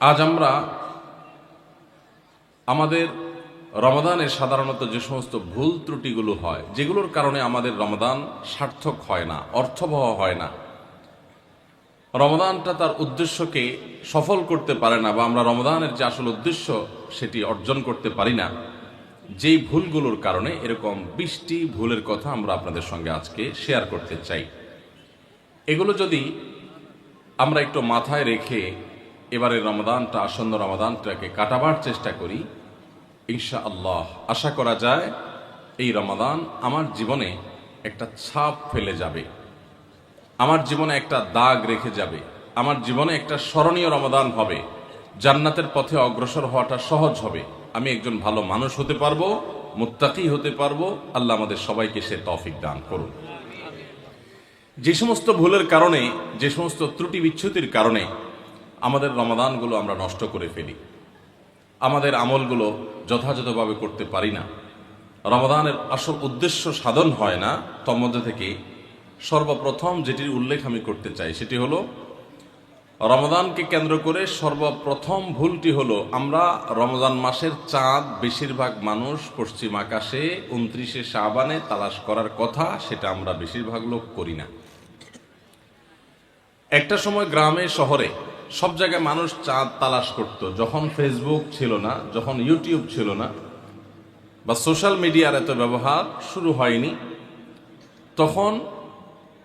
আজ আমরা আমাদের রমাদানের সাধারণত যে সমস্ত ভুল ত্রুটিগুলো হয়, যেগুলোর কারণে আমাদের রমাদান সার্থক হয় না, অর্থবহ হয় না, রমাদানটা তার উদ্দেশ্যকে সফল করতে পারে না, বা আমরা রমাদানের যে আসল উদ্দেশ্য সেটি অর্জন করতে পারি না, যেই ভুলগুলোর কারণে এরকম 20টি ভুলের কথা আমরা আপনাদের সঙ্গে আজকে শেয়ার করতে চাই। এগুলো যদি আমরা একটু মাথায় রেখে এবারের রমাদানটা, আসন্ন রমাদানটাকে কাটাবার চেষ্টা করি, ইনশাআল্লাহ আশা করা যায় এই রমাদান আমার জীবনে একটা ছাপ ফেলে যাবে, আমার জীবনে একটা দাগ রেখে যাবে, আমার জীবনে একটা স্মরণীয় রমাদান হবে, জান্নাতের পথে অগ্রসর হওয়াটা সহজ হবে, আমি একজন ভালো মানুষ হতে পারবো, মুত্তাকি হতে পারবো। আল্লাহ আমাদের সবাইকে সে তৌফিক দান করুন। যে সমস্ত ভুলের কারণে, যে সমস্ত ত্রুটি বিচ্ছুতির কারণে আমাদের রমাদানগুলো আমরা নষ্ট করে ফেলি, আমাদের আমলগুলো যথাযথভাবে করতে পারি না, রমাদানের আসল উদ্দেশ্য সাধন হয় না, তার মধ্যে থেকে সর্বপ্রথম যেটির উল্লেখ আমি করতে চাই সেটি হলো, রমাদানকে কেন্দ্র করে সর্বপ্রথম ভুলটি হলো, আমরা রমজান মাসের চাঁদ বেশিরভাগ মানুষ পশ্চিম আকাশে 29শে শাবানে তালাশ করার কথা, সেটা আমরা বেশিরভাগ লোক করি না। একটা সময় গ্রামে শহরে সব জায়গায় মানুষ চাঁদ তালাশ করত, যখন ফেসবুক ছিল না, যখন ইউটিউব ছিল না, বা সোশ্যাল মিডিয়ার এত ব্যবহার শুরু হয়নি, তখন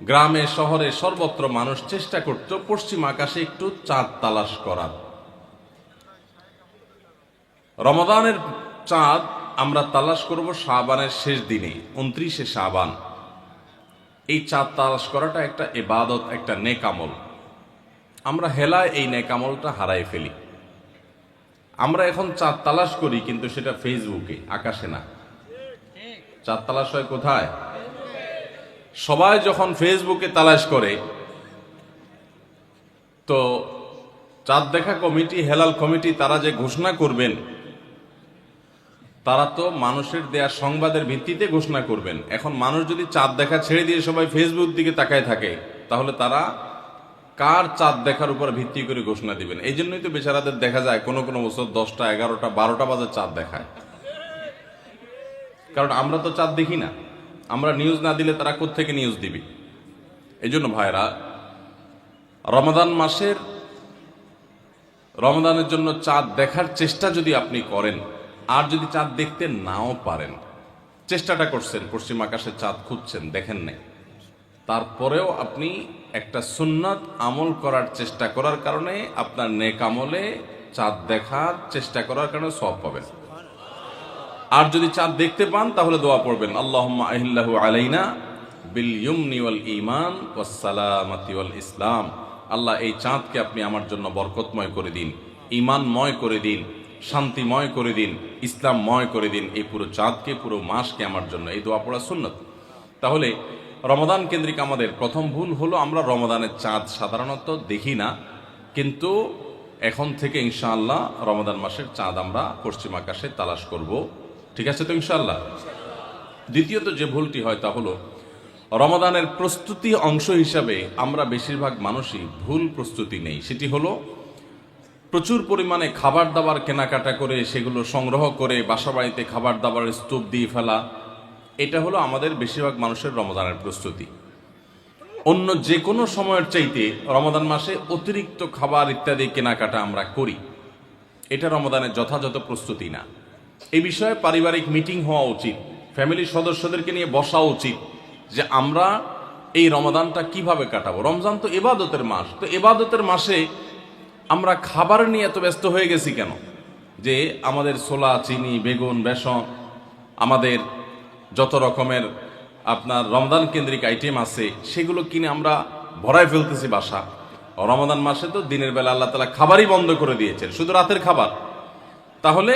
গ্রামে শহরে সর্বত্র মানুষ চেষ্টা করত পশ্চিম আকাশে একটু চাঁদ তালাশ করার। রমাদানের চাঁদ আমরা তালাশ করব শাবানের শেষ দিনে, 29শে শাবান। এই চাঁদ তালাশ করাটা একটা ইবাদত, একটা নেক আমল। আমরা হেলায় এই নেক আমলটা হারাই ফেলি। আমরা এখন চাঁদ তালাশ করি, কিন্তু সেটা ফেসবুকে, আকাশে না। চাঁদ তালাশ হয় কোথায়? সবাই যখন ফেসবুকে তালাশ করে, তো চাঁদ দেখা কমিটি, হেলাল কমিটি, তারা যে ঘোষণা করবেন, তারা তো মানুষের দেয়া সংবাদের ভিত্তিতে ঘোষণা করবেন। এখন মানুষ যদি চাঁদ দেখা ছেড়ে দিয়ে সবাই ফেসবুক দিকে তাকায় থাকে, তাহলে তারা কার চাঁদ দেখার উপর ভিত্তি করে ঘোষণা দিবেন? এই জন্যই তো বেচারাদের দেখা যায় কোনো কোনো বছর 10টা, 11টা, 12টা বাজে চাঁদ দেখায়। কারণ আমরা তো চাঁদ দেখি না, আমরা নিউজ না দিলে তারা কোত্থেকে নিউজ দিবে? এই জন্য ভাইরা, রমাদান মাসের, রমাদানের জন্য চাঁদ দেখার চেষ্টা যদি আপনি করেন, আর যদি চাঁদ দেখতে নাও পারেন, চেষ্টাটা করছেন, পশ্চিম আকাশে চাঁদ খুঁজছেন, দেখেন নাই, তারপরেও আপনি একটা সুন্নাত আমল করার চেষ্টা করার কারণে, আপনার নেক আমলে চাঁদ দেখার চেষ্টা করার কারণে সওয়াব পাবেন। আর যদি চাঁদ দেখতে পান, তাহলে দোয়া পড়বেন, আল্লাহুম্মা আহিল্লাহু আলাইনা বিল ইয়ুমনি ওয়াল ঈমান ওয়াস সালামাতি ওয়াল ইসলাম। আল্লাহ, এই চাঁদকে আপনি আমার জন্য বরকতময় করে দিন, ঈমানময় করে দিন, শান্তিময় করে দিন, ইসলামময় করে দিন। এই পুরো চাঁদকে, পুরো মাসকে আমার জন্য, এই দোয়া পড়া সুন্নত। তাহলে রমাদান কেন্দ্রিক আমাদের প্রথম ভুল হলো, আমরা রমাদানের চাঁদ সাধারণত দেখি না, কিন্তু এখন থেকে ইনশাআল্লাহ রমাদান মাসের চাঁদ আমরা পশ্চিম আকাশে তালাশ করব। ঠিক আছে তো ইনশাআল্লাহ? দ্বিতীয়ত যে ভুলটি হয় তা হলো, রমাদানের প্রস্তুতি অংশ হিসাবে আমরা বেশিরভাগ মানুষই ভুল প্রস্তুতি নেই। সেটি হলো, প্রচুর পরিমাণে খাবার দাবার কেনাকাটা করে, সেগুলো সংগ্রহ করে বাসা বাড়িতে খাবার দাবারের স্তূপ দিয়ে ফেলা। এটা হলো আমাদের বেশিরভাগ মানুষের রমাদানের প্রস্তুতি। অন্য যে কোনো সময়ের চাইতে রমাদান মাসে অতিরিক্ত খাবার ইত্যাদি কেনাকাটা আমরা করি, এটা রমাদানের যথাযথ প্রস্তুতি না। এই বিষয়ে পারিবারিক মিটিং হওয়া উচিত, ফ্যামিলির সদস্যদেরকে নিয়ে বসা উচিত, যে আমরা এই রমাদানটা কিভাবে কাটাবো। রমজান তো ইবাদতের মাস, তো ইবাদতের মাসে আমরা খাবার নিয়ে এত ব্যস্ত হয়ে গেছি কেন? যে আমাদের ছোলা, চিনি, বেগুন, বেসন, আমাদের যত রকমের আপনার রমজান কেন্দ্রিক আইটেম আছে, সেগুলো কিনে আমরা ভরায় ফেলতেছি বাসা। রমাদান মাসে তো দিনের বেলা আল্লাহ তাআলা খাবারই বন্ধ করে দিয়েছেন, শুধু রাতের খাবার। তাহলে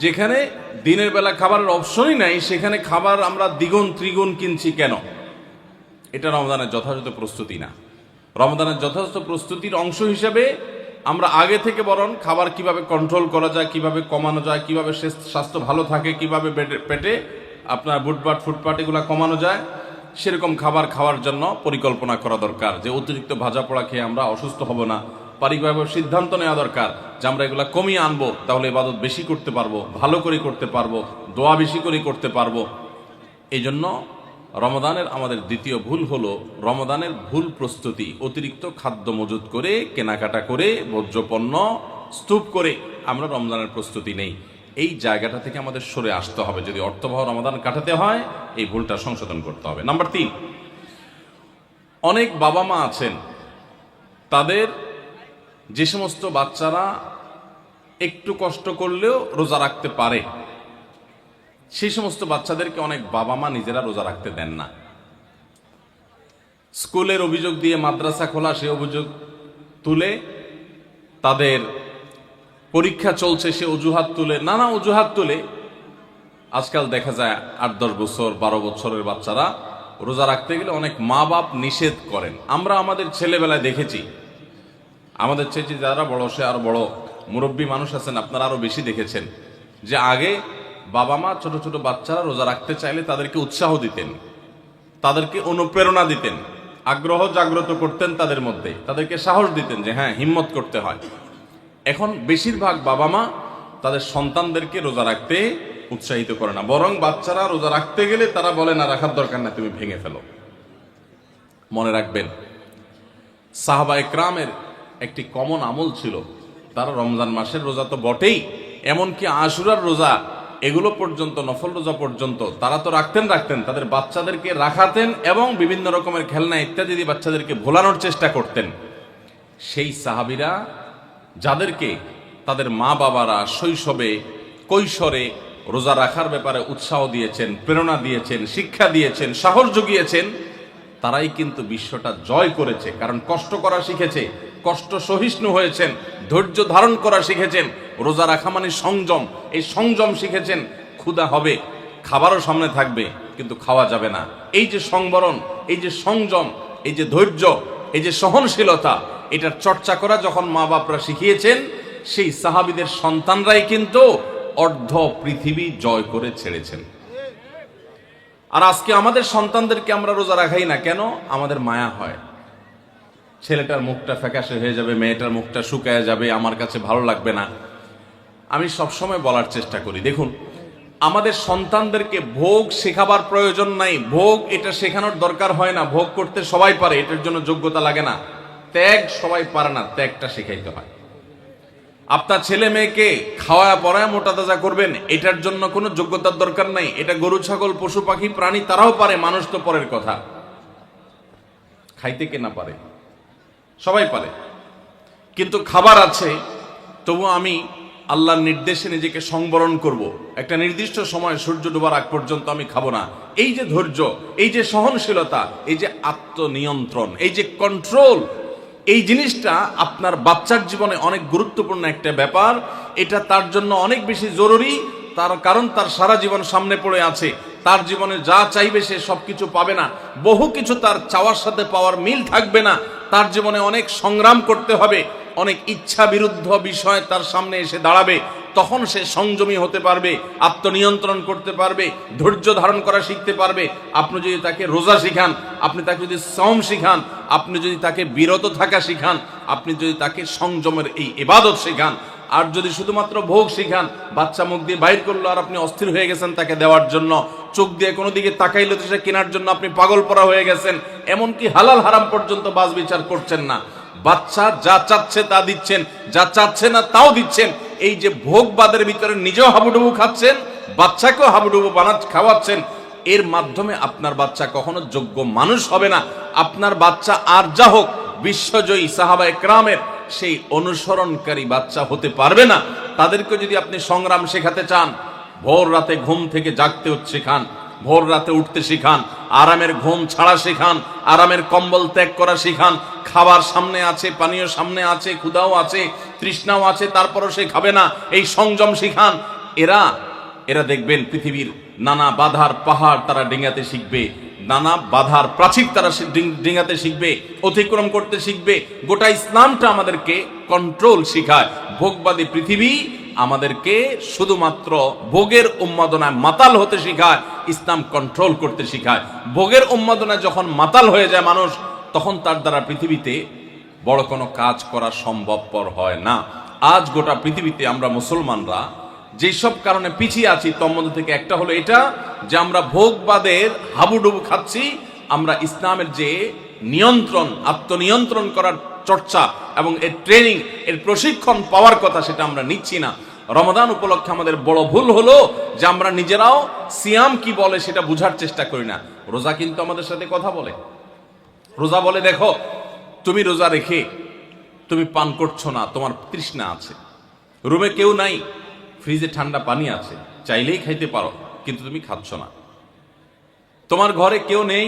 যেখানে দিনের বেলা খাবারের অপশনই নাই, সেখানে খাবার আমরা দ্বিগুণ ত্রিগুণ কিনছি কেন? এটা রমজানের যথাযথ প্রস্তুতি না। রমজানের যথাযথ প্রস্তুতির অংশ হিসেবে আমরা আগে থেকে বরং খাবার কিভাবে কন্ট্রোল করা যায়, কিভাবে কমানো যায়, কিভাবে স্বাস্থ্য ভালো থাকে, কিভাবে পেটে আপনার বুটপাট ফুটপাট এগুলো কমানো যায়, সেরকম খাবার খাওয়ার জন্য পরিকল্পনা করা দরকার। যে অতিরিক্ত ভাজা পোড়া খেয়ে আমরা অসুস্থ হব না, পারিবারিক সিদ্ধান্ত নেওয়া দরকার যে আমরা এগুলা কমিয়ে আনবো, তাহলে ইবাদত বেশি করতে পারবো, ভালো করে করতে পারবো, দোয়া বেশি করে করতে পারবো। এই জন্য রমাদানের আমাদের দ্বিতীয় ভুল হলো রমাদানের ভুল প্রস্তুতি। অতিরিক্ত খাদ্য মজুত করে, কেনাকাটা করে, ভোজ্যপণ্য স্তূপ করে আমরা রমজানের প্রস্তুতি নেই। এই জায়গাটা থেকে আমাদের সরে আসতে হবে। যদি অর্থবহ রমাদান কাটাতে হয়, এই ভুলটা সংশোধন করতে হবে। নাম্বার 3, অনেক বাবা মা আছেন, তাদের যে সমস্ত বাচ্চারা একটু কষ্ট করলেও রোজা রাখতে পারে, সেই সমস্ত বাচ্চাদেরকে অনেক বাবা মা নিজেরা রোজা রাখতে দেন না। স্কুলের অভিযোগ দিয়ে মাদ্রাসা খোলা, সে অভিযোগ তুলে, তাদের পরীক্ষা চলছে সে অজুহাত তুলে, নানা অজুহাত তুলে আজকাল দেখা যায় 8-10 বছর 12 বছরের বাচ্চারা রোজা রাখতে গেলে অনেক মা বাপ নিষেধ করেন। আমরা আমাদের ছেলেবেলায় দেখেছি, আমাদের চেয়ে যারা বড়, সে আরো বড় মুরব্বী মানুষ আছেন, আপনারা আরো বেশি দেখেছেন, যে আগে বাবা মা ছোট ছোট বাচ্চারা রোজা রাখতে চাইলে তাদেরকে উৎসাহ দিতেন, তাদেরকে অনুপ্রেরণা দিতেন, আগ্রহ জাগ্রত করতেন তাদের মধ্যে, তাদেরকে সাহস দিতেন যে হ্যাঁ, হিম্মত করতে হয়। এখন বেশিরভাগ বাবা মা তাদের সন্তানদেরকে রোজা রাখতে উৎসাহিত করে না, বরং বাচ্চারা রোজা রাখতে গেলে তারা বলে না, রাখার দরকার না, তুমি ভেঙে ফেলো। মনে রাখবেন, সাহাবায়ে কেরামের একটি কমন আমল ছিল, তারা রমজান মাসের রোজা তো বটেই, এমনকি আশুরার রোজা, এগুলো পর্যন্ত, নফল রোজা পর্যন্ত তারা তো রাখতেন, তাদের বাচ্চাদেরকে রাখাতেন এবং বিভিন্ন রকমের খেলনা ইত্যাদি দিয়ে বাচ্চাদেরকে ভোলানোর চেষ্টা করতেন। সেই সাহাবীরা যাদেরকে তাদের মা বাবারা শৈশবে, কৈশোরে রোজা রাখার ব্যাপারে উৎসাহ দিয়েছেন, প্রেরণা দিয়েছেন, শিক্ষা দিয়েছেন, সাহস জুগিয়েছেন, তারাই কিন্তু বিশ্বটা জয় করেছে। কারণ কষ্ট করা শিখেছে, কষ্ট সহিষ্ণু হয়েছেন, ধৈর্য ধারণ করা শিখেছেন। রোজা রাখা মানে সংযম, এই সংযম শিখেছেন। ক্ষুধা হবে, খাবারও সামনে থাকবে, কিন্তু খাওয়া যাবে না। এই যে সংবরণ, এই যে সংযম, এই যে ধৈর্য, এই যে সহনশীলতা, এটার চর্চা করা যখন মা বাপরা শিখিয়েছেন, সেই সাহাবীদের সন্তানরাই কিন্তু অর্ধ পৃথিবী জয় করে ছেড়েছেন। আর আজকে আমাদের সন্তানদেরকে আমরা রোজা রাখাই না কেন? আমাদের মায়া হয়, ছেলেটার মুখটা ফ্যাকাশে হয়ে যাবে, মেয়েটার মুখটা শুকায় যাবে, আমার কাছে ভালো লাগবে না। আমি সবসময় বলার চেষ্টা করি, দেখুন, আমাদের সন্তানদেরকে ভোগ শেখাবার প্রয়োজন নাই, ভোগ এটা শেখানোর দরকার হয় না। ভোগ করতে সবাই পারে, এটার জন্য যোগ্যতা লাগে না। ত্যাগ সবাই পারে না, ত্যাগটা শেখাইতে হয়। আপনার ছেলে মেয়েকে খাওয়া পড়ায় মোটা তাজা করবেন, এটার জন্য কোনো যোগ্যতার দরকার নাই। এটা গরু ছাগল পশু পাখি প্রাণী তারাও পারে, মানুষ তো পরের কথা। খাইতে কে না পারে? সবাই পারে। কিন্তু খাবার আছে, তবু আমি আল্লাহর নির্দেশে নিজেকে সংবরণ করব, একটা নির্দিষ্ট সময় সূর্য ডোবার আগ পর্যন্ত আমি খাবো না। এই যে ধৈর্য, এই যে সহনশীলতা, এই যে আত্মনিয়ন্ত্রণ, এই যে কন্ট্রোল, এই জিনিসটা আপনার বাচ্চার জীবনে অনেক গুরুত্বপূর্ণ একটা ব্যাপার। এটা তার জন্য অনেক বেশি জরুরি, তার কারণ তার সারা জীবন সামনে পড়ে আছে। তার জীবনে যা চাইবে সে সবকিছু পাবে না, বহু কিছু তার চাওয়ার সাথে পাওয়ার মিল থাকবে না। তার জীবনে অনেক সংগ্রাম করতে হবে, অনেক ইচ্ছা বিরুদ্ধ বিষয় তার সামনে এসে দাঁড়াবে। তখন সে সংযমী হতে পারবে, আত্মনিয়ন্ত্রণ করতে পারবে, ধৈর্য ধারণ করা শিখতে পারবে। আপনি যদি তাকে রোজা শিখান, আপনি তাকে যদি সওম শিখান, আপনি যদি তাকে বিরত থাকা শিখান, আপনি যদি তাকে সংযমের এই ইবাদত শিখান, আর যদি শুধুমাত্র ভোগ শিখান, বাচ্চা মুখ দিয়ে বাইর করলো আর আপনি অস্থির হয়ে গেছেন তাকে দেওয়ার জন্য, চোখ দিয়ে কোনো দিকে তাকাইলে তো সে কেনার জন্য আপনি পাগল পরা হয়ে গেছেন, এমনকি হালাল হারাম পর্যন্ত বাজ বিচার করছেন না। বাচ্চা যা চাচ্ছে তা দিচ্ছেন, যা চাচ্ছে না তাও দিচ্ছেন। এই যে ভোগবাদের ভিতরে নিজেও হাবুডুবু খাচ্ছেন, বাচ্চাকেও হাবুডুবু খাওয়াচ্ছেন, এর মাধ্যমে আপনার বাচ্চা কখনো যোগ্য মানুষ হবে না। আপনার বাচ্চা আর যা হোক, বিশ্বজয়ী সাহাবায়ে কেরামের সেই অনুসরণকারী বাচ্চা হতে পারবে না। তাদেরকে যদি আপনি সংগ্রাম শেখাতে চান, ভোর রাতে ঘুম থেকে জাগতে শেখান, ভোর রাতে উঠতে শিখান, আরামের ঘুম ছাড়া শিখান, আরামের কম্বল ত্যাগ করা শিখান। খাবার সামনে আছে, পানীয় সামনে আছে, ক্ষুধাও আছে, তৃষ্ণাও আছে, তারপরও সে খাবে না, এই সংযম শিখান। এরা দেখবেন পৃথিবীর নানা বাধার পাহাড় তারা ডিঙাতে শিখবে, নানা বাধার প্রাচীর তারা ডিঙাতে শিখবে, অতিক্রম করতে শিখবে। গোটা ইসলামটা আমাদেরকে কন্ট্রোল শিখায়। ভোগবাদী পৃথিবী আমাদেরকে শুধুমাত্র ভোগের উন্মাদনায় মাতাল হতে শিখায়, ইসলাম কন্ট্রোল করতে শিখায়। ভোগের উন্মাদনায় যখন মাতাল হয়ে যায় মানুষ, তখন তার দ্বারা পৃথিবীতে বড় কোনো কাজ করা সম্ভবপর হয় না। আজ গোটা পৃথিবীতে আমরা মুসলমানরা যেসব কারণে পিছিয়ে আছি তার মধ্যে থেকে একটা হলো এটা যে আমরা ভোগবাদের হাবুডুবু খাচ্ছি। আমরা ইসলামের যে নিয়ন্ত্রণ, আত্মনিয়ন্ত্রণ করার চর্চা এবং এর ট্রেনিং, এর প্রশিক্ষণ পাওয়ার কথা, সেটা আমরা নিচ্ছি না। রমাদান উপলক্ষে আমাদের বড় ভুল হলো যে আমরা নিজেরাও সিয়াম কি বলে সেটা বুঝার চেষ্টা করি না। রোজা কিন্তু আমাদের সাথে কথা বলে। রোজা বলে, দেখো তুমি রোজা রেখে তুমি পান করছো না, তোমার তৃষ্ণা আছে, রুমে কেউ নাই, ফ্রিজে ঠান্ডা পানি আছে, চাইলেই খাইতে পারো, কিন্তু তুমি খাচ্ছ না। তোমার ঘরে কেউ নেই,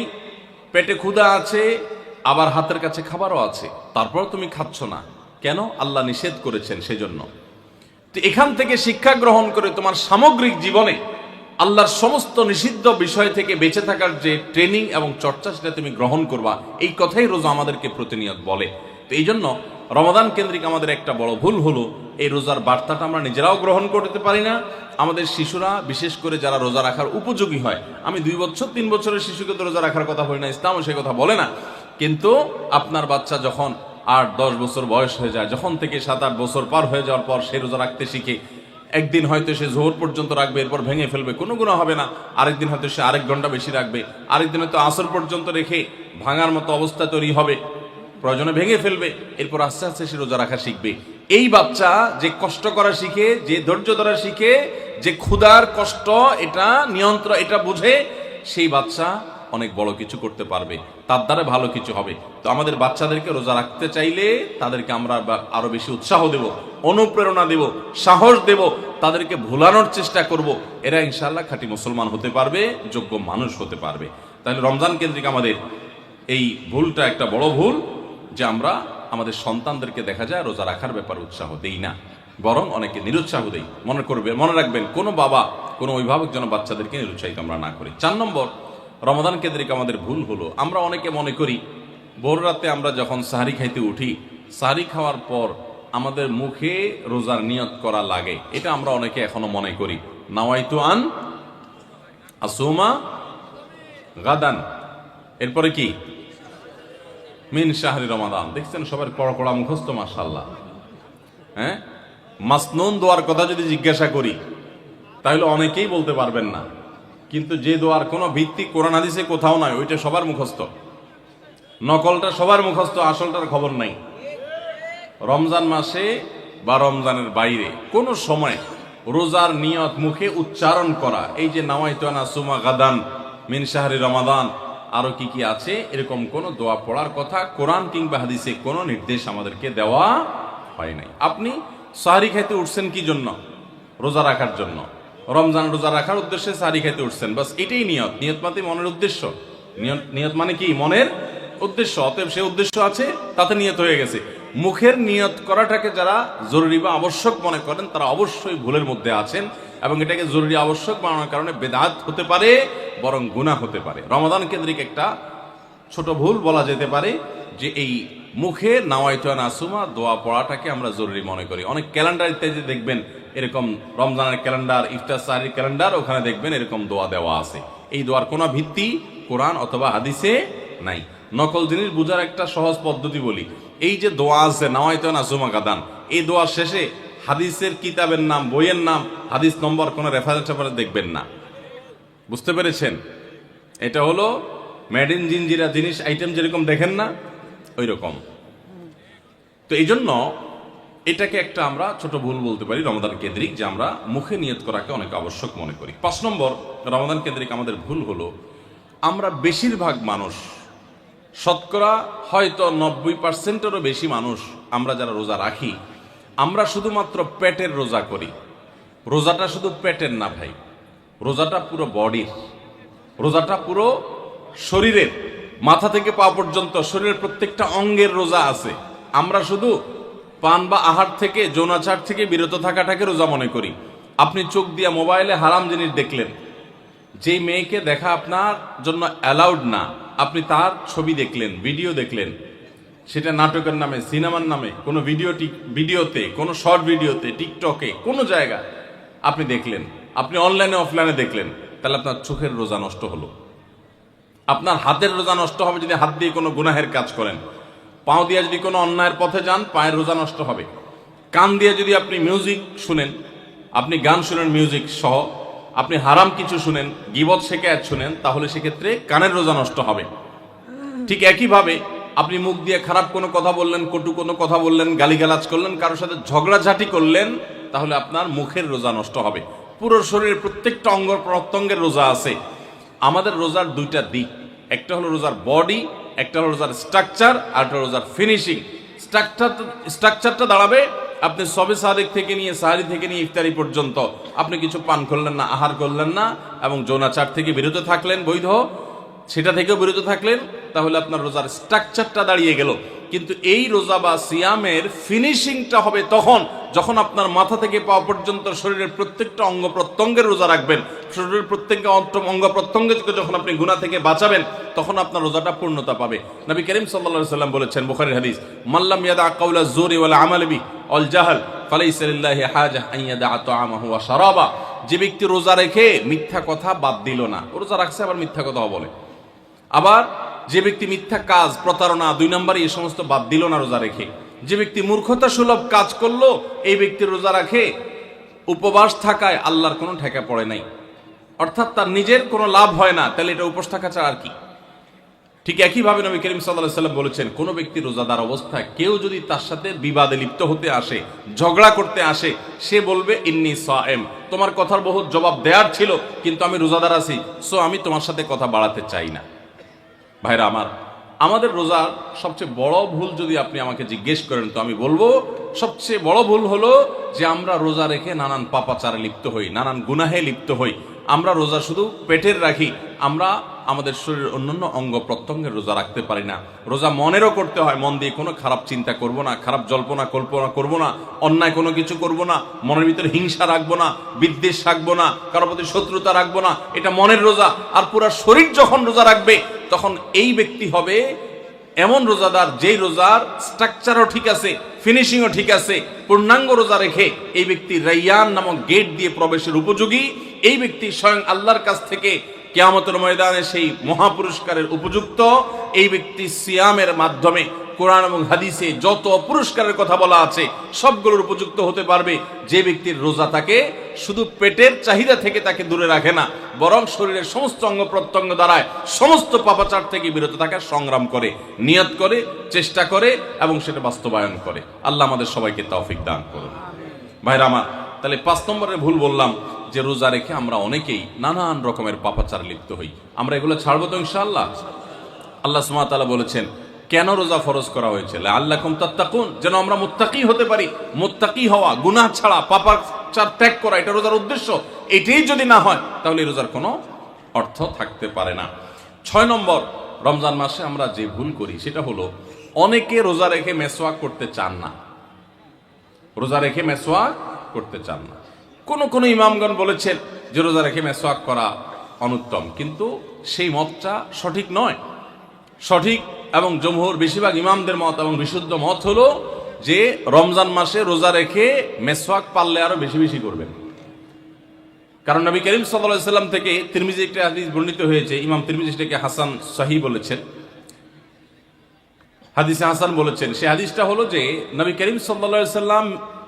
পেটে ক্ষুধা আছে, আবার হাতের কাছে খাবারও আছে, তারপর তুমি খাচ্ছ না। কেন? আল্লাহ নিষেধ করেছেন সেজন্য। তো এখান থেকে শিক্ষা গ্রহণ করে তোমার সামগ্রিক জীবনে আল্লাহর সমস্ত নিষিদ্ধ বিষয় থেকে বেঁচে থাকার যে ট্রেনিং এবং চর্চা, সেটা তুমি গ্রহণ করবা। এই কথাই রোজা আমাদেরকে প্রতিনিয়ত বলে। তো এই জন্য রমাদান কেন্দ্রিক আমাদের একটা বড় ভুল হলো এই রোজার বার্তাটা আমরা নিজেরাও গ্রহণ করতে পারি না। আমাদের শিশুরা, বিশেষ করে যারা রোজা রাখার উপযোগী হয়, আমি 2 বছর 3 বছরের শিশুকে তো রোজা রাখার কথা বলি না, ইসলামও সে কথা বলে না। কিন্তু আপনার বাচ্চা যখন 8-10 বছর বয়স হয়ে যায়, যখন থেকে 7-8 বছর পার হয়ে যাওয়ার পর সে রোজা রাখতে শিখে, একদিন হয়তো সে জোহর পর্যন্ত রাখবে, এরপর ভেঙে ফেলবে, কোনো গুনাহ হবে না। আরেকদিন হয়তো সে আরেক ঘন্টা বেশি রাখবে, আরেকদিন হয়তো আসর পর্যন্ত রেখে ভাঙার মতো অবস্থা তৈরি হবে, প্রয়োজনে ভেঙে ফেলবে, এরপর আস্তে আস্তে সে রোজা রাখা শিখবে। এই বাচ্চা যে কষ্ট করা শিখে, যে ধৈর্য ধরা শিখে, যে ক্ষুধার কষ্ট এটা নিয়ন্ত্রণ এটা বুঝে, সেই বাচ্চা অনেক বড় কিছু করতে পারবে, তার দ্বারা ভালো কিছু হবে। তো আমাদের বাচ্চাদেরকে রোজা রাখতে চাইলে তাদেরকে আমরা আরো বেশি উৎসাহ দেব, অনুপ্রেরণা দেব, সাহস দেব, তাদেরকে ভুলানোর চেষ্টা করব। এরা ইনশাআল্লাহ খাঁটি মুসলমান হতে পারবে, যোগ্য মানুষ হতে পারবে। তাহলে রমজান কেন্দ্রিক আমাদের এই ভুলটা একটা বড় ভুল যে আমরা আমাদের সন্তানদেরকে দেখা যায় রোজা রাখার ব্যাপারে উৎসাহ দেই না, বরং অনেকে নিরুৎসাহ দেই। মনে রাখবেন, কোনো বাবা, কোনো অভিভাবক যেন বাচ্চাদেরকে নিরুৎসাহিত আমরা না করি। 4 নম্বর রমাদান কেন্দ্রিক আমাদের ভুল হলো, আমরা অনেকে মনে করি ভোর রাতে আমরা যখন সাহারি খাইতে উঠি, সাহারি খাওয়ার পর আমাদের মুখে রোজার নিয়ত করা লাগে। এটা আমরা অনেকে এখনো মনে করি, নাওয়াইতু আন আসুমা গাদান, এরপরে কি মিন শাহরি রমাদান। দেখছেন সবার কড়া কড়া মুখস্থ, মাশাআল্লাহ। হ্যাঁ, মাসনুন দোয়ার কথা যদি জিজ্ঞাসা করি তাহলে অনেকেই বলতে পারবেন না, কিন্তু যে দোয়ার কোনো ভিত্তি কোরআন হাদিসে কোথাও নাই, ওইটা সবার মুখস্থ। নকলটা সবার মুখস্থ, আসলটার খবর নাই। রমজান মাসে বা রমজানের বাইরে কোনো সময় রোজার নিয়ত মুখে উচ্চারণ করা, এই যে নাওয়াইতু আন আসুমা গাদান মিন শাহরি রমাদান, আরো কি কি আছে, এরকম কোন দোয়া পড়ার কথা কোরআন কিংবা হাদিসে কোনো নির্দেশ আমাদেরকে দেওয়া হয় নাই। আপনি সাহারি খাইতে উঠছেন কি জন্য? রোজা রাখার জন্য। রমজান রোজা রাখার উদ্দেশ্যে সাহারি খাইতে উঠছেন, বাস এটাই নিয়ত। নিয়ত মানে মনের উদ্দেশ্য, নিয়ত মানে কি? মনের উদ্দেশ্য। অতএব সে উদ্দেশ্য আছে, তাতে নিয়ত হয়ে গেছে। মুখের নিয়ত করাটাকে যারা জরুরি বা আবশ্যক মনে করেন তারা অবশ্যই ভুলের মধ্যে আছেন, এবং এটাকে জরুরি আবশ্যক বানানোর কারণে বেদাত হতে পারে, বরং গুনাহ হতে পারে। রমাদান কেন্দ্রিক একটা ছোট ভুল বলা যেতে পারে যে এই মুখে নাওয়াইতু আন আসুমা দোয়া পড়াটাকে আমরা জরুরি মনে করি। অনেক ক্যালেন্ডার ইত্যাদি দেখবেন এরকম রমজানের ক্যালেন্ডার, ইফতার সাহরির ক্যালেন্ডার, ওখানে দেখবেন এরকম দোয়া দেওয়া আছে। এই দোয়ার কোনো ভিত্তি কোরআন অথবা হাদিসে নাই। নকল জিনিস বোঝার একটা সহজ পদ্ধতি বলি, এই যে দোয়া আছে নাওয়াইতু আন আসুমা গাদান, এই দোয়ার শেষে হাদিসের কিতাবের নাম, বইয়ের নাম, হাদিস নম্বর, কোনো রেফারেন্স দেখবেন না। বুঝতে পেরেছেন? এটা হলো মেড ইন জিনজিরা জিনিস আইটেম যেরকম দেখেন না, ওই রকম। তো এই জন্য এটাকে একটা আমরা ছোট ভুল বলতে পারি রমাদান কেন্দ্রিক, যে আমরা মুখে নিয়ত করাকে অনেক আবশ্যক মনে করি। 5 নম্বর রমাদান কেন্দ্রিক আমাদের ভুল হলো, আমরা বেশিরভাগ মানুষ, শতকরা হয়তো 90%-এরও বেশি মানুষ, আমরা যারা রোজা রাখি, আমরা শুধুমাত্র পেটের রোজা করি। রোজাটা শুধু পেটের না ভাই, রোজাটা পুরো বডির, রোজাটা পুরো শরীরের, মাথা থেকে পা পর্যন্ত শরীরের প্রত্যেকটা অঙ্গের রোজা আছে। আমরা শুধু পান বা আহার থেকে, যৌনাচার থেকে বিরত থাকাটাকে রোজা মনে করি। আপনি চোখ দিয়া মোবাইলে হারাম জিনিস দেখলেন, যেই মেয়েকে দেখা আপনার জন্য অ্যালাউড না, আপনি তার ছবি দেখলেন, ভিডিও দেখলেন, সেটা নাটকের নামে, সিনেমার নামে, কোনো ভিডিওতে, কোনো শর্ট ভিডিওতে, টিকটকে, কোনো জায়গায় আপনি দেখলেন, আপনি অনলাইনে অফলাইনে দেখলেন, তাহলে আপনার চোখের রোজা নষ্ট হলো। আপনার হাতের রোজা নষ্ট হবে যদি হাত দিয়ে কোনো গুনাহের কাজ করেন। পাও দিয়ে যদি কোনো অন্যায়ের পথে যান, পায়ের রোজা নষ্ট হবে। কান দিয়ে যদি আপনি মিউজিক শুনেন, আপনি গান শুনেন মিউজিক সহ, আপনি হারাম কিছু শুনেন, গীবত শেখায়াত শুনেন, তাহলে সেক্ষেত্রে কানের রোজা নষ্ট হবে। ঠিক একইভাবে আপনি মুখ দিয়ে খারাপ কোনো কথা বললেন, কটু কোনো কথা বললেন, গালিগালাজ করলেন, কারোর সাথে ঝগড়াঝাটি করলেন, তাহলে আপনার মুখের রোজা নষ্ট হবে। পুরো শরীরের প্রত্যেকটা অঙ্গ প্রত্যঙ্গের রোজা আছে। আমাদের রোজার দুইটা দিক, একটা হলো রোজার বডি, একটা হলো রোজার স্ট্রাকচার, আর একটা রোজার ফিনিশিং। স্ট্রাকচারটা দাঁড়াবে আপনি সবে সাদেক থেকে নিয়ে সাহারি থেকে নিয়ে ইফতারি পর্যন্ত আপনি কিছু পান করলেন না, আহার করলেন না, এবং যৌনাচার থেকে বিরত থাকলেন, বৈধ সেটা থেকেও বিরত থাকলেন, তাহলে আপনার রোজার স্ট্রাকচারটা দাঁড়িয়ে গেল। কিন্তু এই রোজা বা সিয়ামের ফিনিশিংটা হবে তখন যখন আপনার মাথা থেকে পা পর্যন্ত শরীরের প্রত্যেকটা অঙ্গ প্রত্যঙ্গের রোজা রাখবেন। শরীরের প্রত্যেকটা অঙ্গ প্রত্যঙ্গকে যখন আপনি গুনাহ থেকে বাঁচাবেন, তখন আপনার রোজাটা পূর্ণতা পাবে। নবী করিম সাল্লাল্লাহু আলাইহি সাল্লাম বলেছেন, বুখারীর হাদিস, মাল্লাম ইয়াদা কাওলা যুরি ওয়াল আমাল বি ওয়াল জাহল ফালাইসা লিল্লাহি হাজা আন ইয়াদা তাআমাহু ওয়া শারাবা। যে ব্যক্তি রোজা রেখে মিথ্যা কথা বাদ দিল না, রোজা রাখছে আবার মিথ্যা কথা বলে, আবার যে ব্যক্তি মিথ্যা কাজ, প্রতারণা, 2 নম্বরে এই সমস্ত বাদ দিল না রোজা রেখে, যে ব্যক্তি মূর্খতা সুলভ কাজ করলো, এই ব্যক্তির রোজা রাখে উপবাস থাকায় আল্লাহর কোনো ঠেকা পড়ে নাই, অর্থাৎ তার নিজের কোনো লাভ হয় না, তাহলে এটা উপবাস থাকা ছাড়া আর কি। ঠিক একইভাবে নবী করিম সাল্লাল্লাহু আলাইহি সাল্লাম বলেছেন, কোন ব্যক্তি রোজাদার অবস্থায় কেউ যদি তার সাথে বিবাদে লিপ্ত হতে আসে, ঝগড়া করতে আসে, সে বলবে ইন্নী সায়েম, তোমার কথার বহুত জবাব দেওয়ার ছিল, কিন্তু আমি রোজাদার আছি, সো আমি তোমার সাথে কথা বাড়াতে চাই না। ভাইরা আমার, আমাদের রোজার সবচেয়ে বড় ভুল যদি আপনি আমাকে জিজ্ঞেস করেন, তো আমি বলবো সবচেয়ে বড় ভুল হলো যে আমরা রোজা রেখে নানান পাপাচারে লিপ্ত হই, নানান গুনাহে লিপ্ত হই। আমরা রোজা শুধু পেটের রাখি, আমরা আমাদের শরীরের অন্যান্য অঙ্গ প্রত্যঙ্গের রোজা রাখতে পারি না। রোজা মনেরও করতে হয়, মন দিয়ে কোনো খারাপ চিন্তা করব না, খারাপ জল্পনা কল্পনা করব না, অন্যায় কোনো কিছু করব না, মনের ভিতরে হিংসা রাখবো না, বিদ্বেষ রাখবো না, কারোর প্রতি শত্রুতা রাখবো না, এটা মনের রোজা। আর পুরা শরীর যখন রোজা রাখবে, তখন এই ব্যক্তি হবে এমন রোজাদার যেই রোজার স্ট্রাকচারও ঠিক আছে, ফিনিশিংও ঠিক আছে। পূর্ণাঙ্গ রোজা রেখে এই ব্যক্তি রাইয়ান নামক গেট দিয়ে প্রবেশের উপযোগী। এই ব্যক্তি স্বয়ং আল্লাহর কাছ থেকে কিয়ামতের ময়দানে সেই মহাপুরস্কারের উপযুক্ত। এই ব্যক্তি সিয়ামের মাধ্যমে কোরআন এবং হাদিসে যত পুরস্কারের কথা বলা আছে সবগুলোর উপযুক্ত হতে পারবে। যে ব্যক্তির রোজা তাকে শুধু পেটের চাহিদা থেকে তাকে দূরে রাখে না, বরং শরীরের সমস্ত অঙ্গ প্রত্যঙ্গ দ্বারায় সমস্ত পাপাচার থেকে বিরত থাকার সংগ্রাম করে, নিয়ত করে, চেষ্টা করে এবং সেটা বাস্তবায়ন করে। আল্লাহ আমাদের সবাইকে তৌফিক দান করুন। ভাইরা আমার, তাহলে 5 নম্বরের ভুল বললাম যে রোজা রেখে আমরা অনেকেই নানান রকমের পাপাচারে লিপ্ত হই। আমরা এগুলো ছাড়বো তো ইনশাআল্লাহ। আল্লাহ সুবহানাহু ওয়া তাআলা বলেছেন, কেন রোজা ফরজ করা হয়েছে? লাআল্লাকুম তাত্তাকুন, যেন আমরা মুত্তাকি হতে পারি। মুত্তাকি হওয়া, গুনাহ ছাড়া, পাপাচার ত্যাগ করা, এটা রোজার উদ্দেশ্য। এটাই যদি না হয়, তাহলে এই রোজার কোনো অর্থ থাকতে পারে না। 6 নম্বর, রমজান মাসে আমরা যে ভুল করি সেটা হলো অনেকে রোজা রেখে মেসওয়াক করতে চান না। রোজা রেখে মেসওয়াক করতে চান না। কোন ইমামগণ বলেছেন যে রোজা রেখে মেসওয়াক করা অনুত্তম, কিন্তু সেই মতটা সঠিক নয়। সঠিক এবং জমহুর বেশিরভাগ ইমামদের মত এবং বিশুদ্ধ মত হলো যে রমজান মাসে রোজা রেখে মেসওয়াক পারলে আরো বেশি বেশি করবেন। কারণ নবী করিম সাল্লাল্লাহু আলাইহি সাল্লাম থেকে তিরমিজি একটা হাদিস বর্ণিত হয়েছে, ইমাম তিরমিজি এটাকে হাসান সহিহ বলেছেন, হাদিসে হাসান বলেছেন। সেই হাদিসটা হলো যে নবী করিম সাল্লাল্লাহু আলাইহি সাল্লাম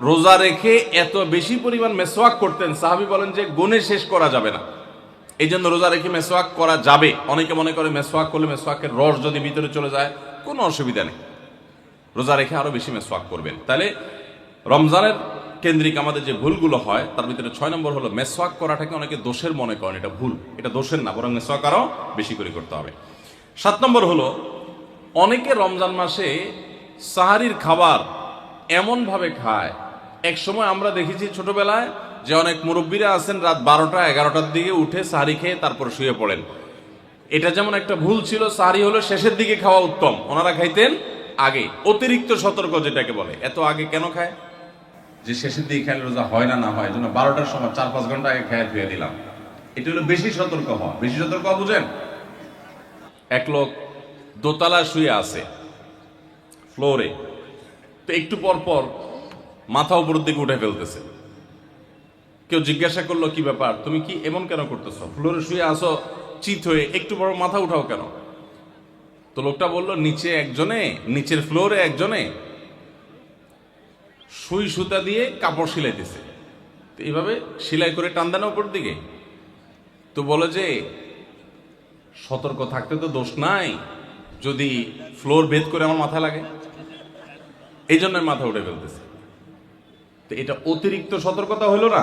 রোজা রেখে এত বেশি পরিমাণ মেসওয়াক করতেন, সাহাবী বলেন যে গুণে শেষ করা যাবে না। এই জন্য রোজা রেখে মেসওয়াক করা যাবে। অনেকে মনে করে মেসওয়াক করলে মেসওয়াকের রস যদি ভিতরে চলে যায় কোনো অসুবিধা নেই, রোজা রেখে আরো বেশি মেসওয়াক করবেন। তাহলে রমজানের কেন্দ্রিক আমাদের যে ভুলগুলো হয় তার ভিতরে 6 নম্বর হলো মেসওয়াক করাটাকে অনেকে দোষের মনে করেন। এটা ভুল, এটা দোষের না, বরং মেসওয়াক আরো বেশি করে করতে হবে। 7 নম্বর হলো অনেকে রমজান মাসে সাহারির খাবার এমন ভাবে খায়। এক সময় আমরা দেখেছি ছোটবেলায় যে অনেক মুরব্বীরা আছেন রাত 12টা-11টার দিকে উঠে সাহারি খেয়ে তারপর শুয়ে পড়েন। এটা যেমন একটা ভুল ছিল। সাহারি হলো শেষের দিকে খাওয়া উত্তম, ওনারা খাইতেন আগে। অতিরিক্ত সতর্ক যেটাকে বলে। এত আগে কেন খায়? যে শেষের দিকে খেলে রোজা হয় না, না হয় জন্য 12টার সময় 4-5 ঘন্টা আগে খেয়ে ধুয়ে দিলাম। এটা হলো বেশি সতর্ক হওয়া। বেশি সতর্ক হওয়া বুঝেন? এক লোক দোতলা শুয়ে আছে ফ্লোরে, তো একটু পর পর মাথা উপরের দিকে উঠে ফেলতেছে। কেউ জিজ্ঞাসা করলো, কি ব্যাপার, তুমি কি এমন কেন করতেছো? ফ্লোরে শুয়ে আসো চিত হয়ে, একটু বড় মাথা উঠাও কেন? তো লোকটা বলল নিচে একজনে, নিচের ফ্লোরে একজনে সুই সুতা দিয়ে কাপড় সিলাইতেছে, তো এইভাবে সেলাই করে টান দেন উপর দিকে। তো বলে যে সতর্ক থাকতে তো দোষ নাই, যদি ফ্লোর ভেদ করে আমার মাথা লাগে, এই জন্য মাথা উঠে ফেলতেছে। তো এটা অতিরিক্ত সতর্কতা হলো না?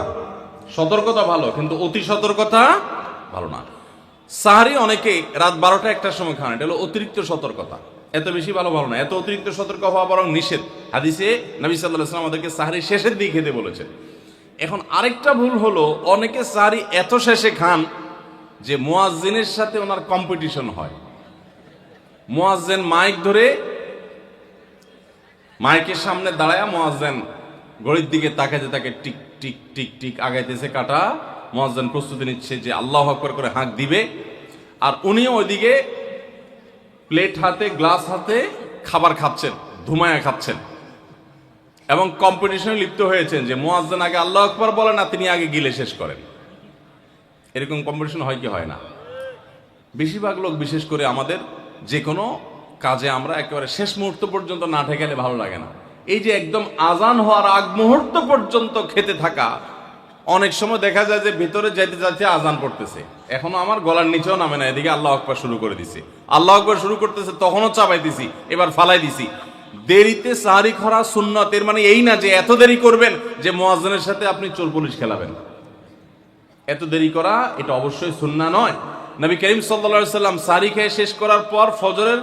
সতর্কতা ভালো, কিন্তু অতি সতর্কতা ভালো না। সাহারি অনেকে রাত 12টা 1টার সময় খান, এটা হলো অতিরিক্ত সতর্কতা। এত বেশি ভালো না, এত অতিরিক্ত সতর্ক হওয়া বরং নিষেধ। হাদিসে নবী সাল্লাল্লাহু আলাইহি ওয়াসাল্লাম আমাদেরকে সাহারি শেষের দিকে খেতে বলেছেন। এখন আরেকটা ভুল হলো, অনেকে সাহারি এত শেষে খান যে মুয়াজ্জিনের সাথে ওনার কম্পিটিশন হয়। মুয়াজ্জিন মাইক ধরে, মাইকের সামনে দাঁড়ায় মুয়াজ্জিন ঘড়ির দিকে তাকাইতে থাকে, টিক টিক টিক টিক আগাইতেছে কাটা। মুয়াজ্জিন প্রস্তুতি নিচ্ছে যে আল্লাহু আকবার করে হাঁক দিবে, আর উনিও ওইদিকে প্লেট হাতে গ্লাস হাতে খাবার খাচ্ছেন, ধুমায়া খাচ্ছেন, এবং কম্পিটিশনে লিপ্ত হয়েছেন যে মুয়াজ্জিন আগে আল্লাহু আকবার বলে না, তিনি আগে গিলে শেষ করেন। এরকম কম্পিটিশন হয় কি হয় না? বেশিরভাগ লোক, বিশেষ করে আমাদের যে কোনো কাজে আমরা একেবারে শেষ মুহূর্ত পর্যন্ত না ঠেকালে ভালো লাগে না। এই যে একদম আজান হওয়ার আগ মুহূর্ত পর্যন্ত খেতে থাকা, অনেক সময় দেখা যায় যে ভিতরে যাইতে যাচ্ছে আজান পড়তেছে, এখনো আমার গলার নিচেও নামে না, এদিকে আল্লাহু আকবার শুরু করে দিছি, আল্লাহু আকবার শুরু করতেছে, তখনও চাপাই দিছি, এবার ফালাই দিছি। দেরিতে সাহারি খাওয়া সুন্নাত, এর মানে এই না যে এত দেরি করবেন যে মুয়াজ্জিনের সাথে আপনি চোর পুলিশ খেলাবেন। এত দেরি করা এটা অবশ্যই সুন্নাহ নয়। নবী করিম সাল্লাল্লাহু আলাইহি সাল্লাম সাহারি খেয়ে শেষ করার পর ফজরের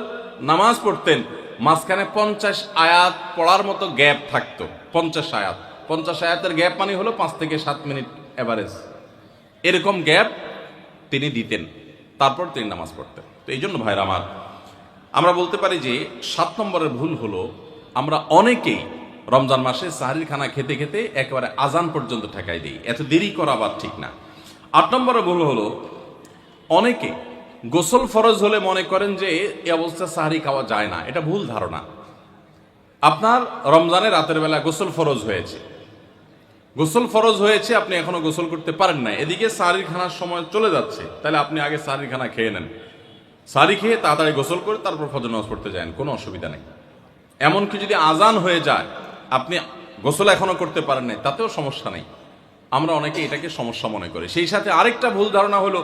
নামাজ পড়তেন, মাঝখানে 50 আয়াত পড়ার মতো গ্যাপ থাকতো। 50 আয়াতের গ্যাপ মানে হলো 5 থেকে 7 মিনিট এভারেজ, এরকম গ্যাপ তিনি দিতেন, তারপর তিনি নামাজ পড়তেন। তো এই জন্য ভাইরা আমার, আমরা বলতে পারি যে 7 নম্বরের ভুল হলো আমরা অনেকেই রমজান মাসে সাহারির খানা খেতে খেতে একেবারে আজান পর্যন্ত ঠেকাই দিই। এত দেরি করা আবার ঠিক না। 8 নম্বরের ভুল হলো অনেকে গোসল ফরজ হলে মনে করেন যে এই অবস্থায় সাহারি খাওয়া যায় না। এটা ভুল ধারণা। আপনার রমজানে রাতের বেলা গোসল ফরজ হয়েছে, আপনি এখনো গোসল করতে পারেন না, এদিকে সাহারির খানার সময় চলে যাচ্ছে, তাহলে আপনি আগে সাহারির খানা খেয়ে নেন, সাহারি খেয়ে তাড়াতাড়ি গোসল করে তারপর ফজর নামাজ পড়তে যান, কোনো অসুবিধা নেই। এমনকি যদি আজান হয়ে যায়, আপনি গোসল এখনো করতে পারেন নাই, তাতেও সমস্যা নেই। আমরা অনেকে এটাকে সমস্যা মনে করি। সেই সাথে আরেকটা ভুল ধারণা হলো,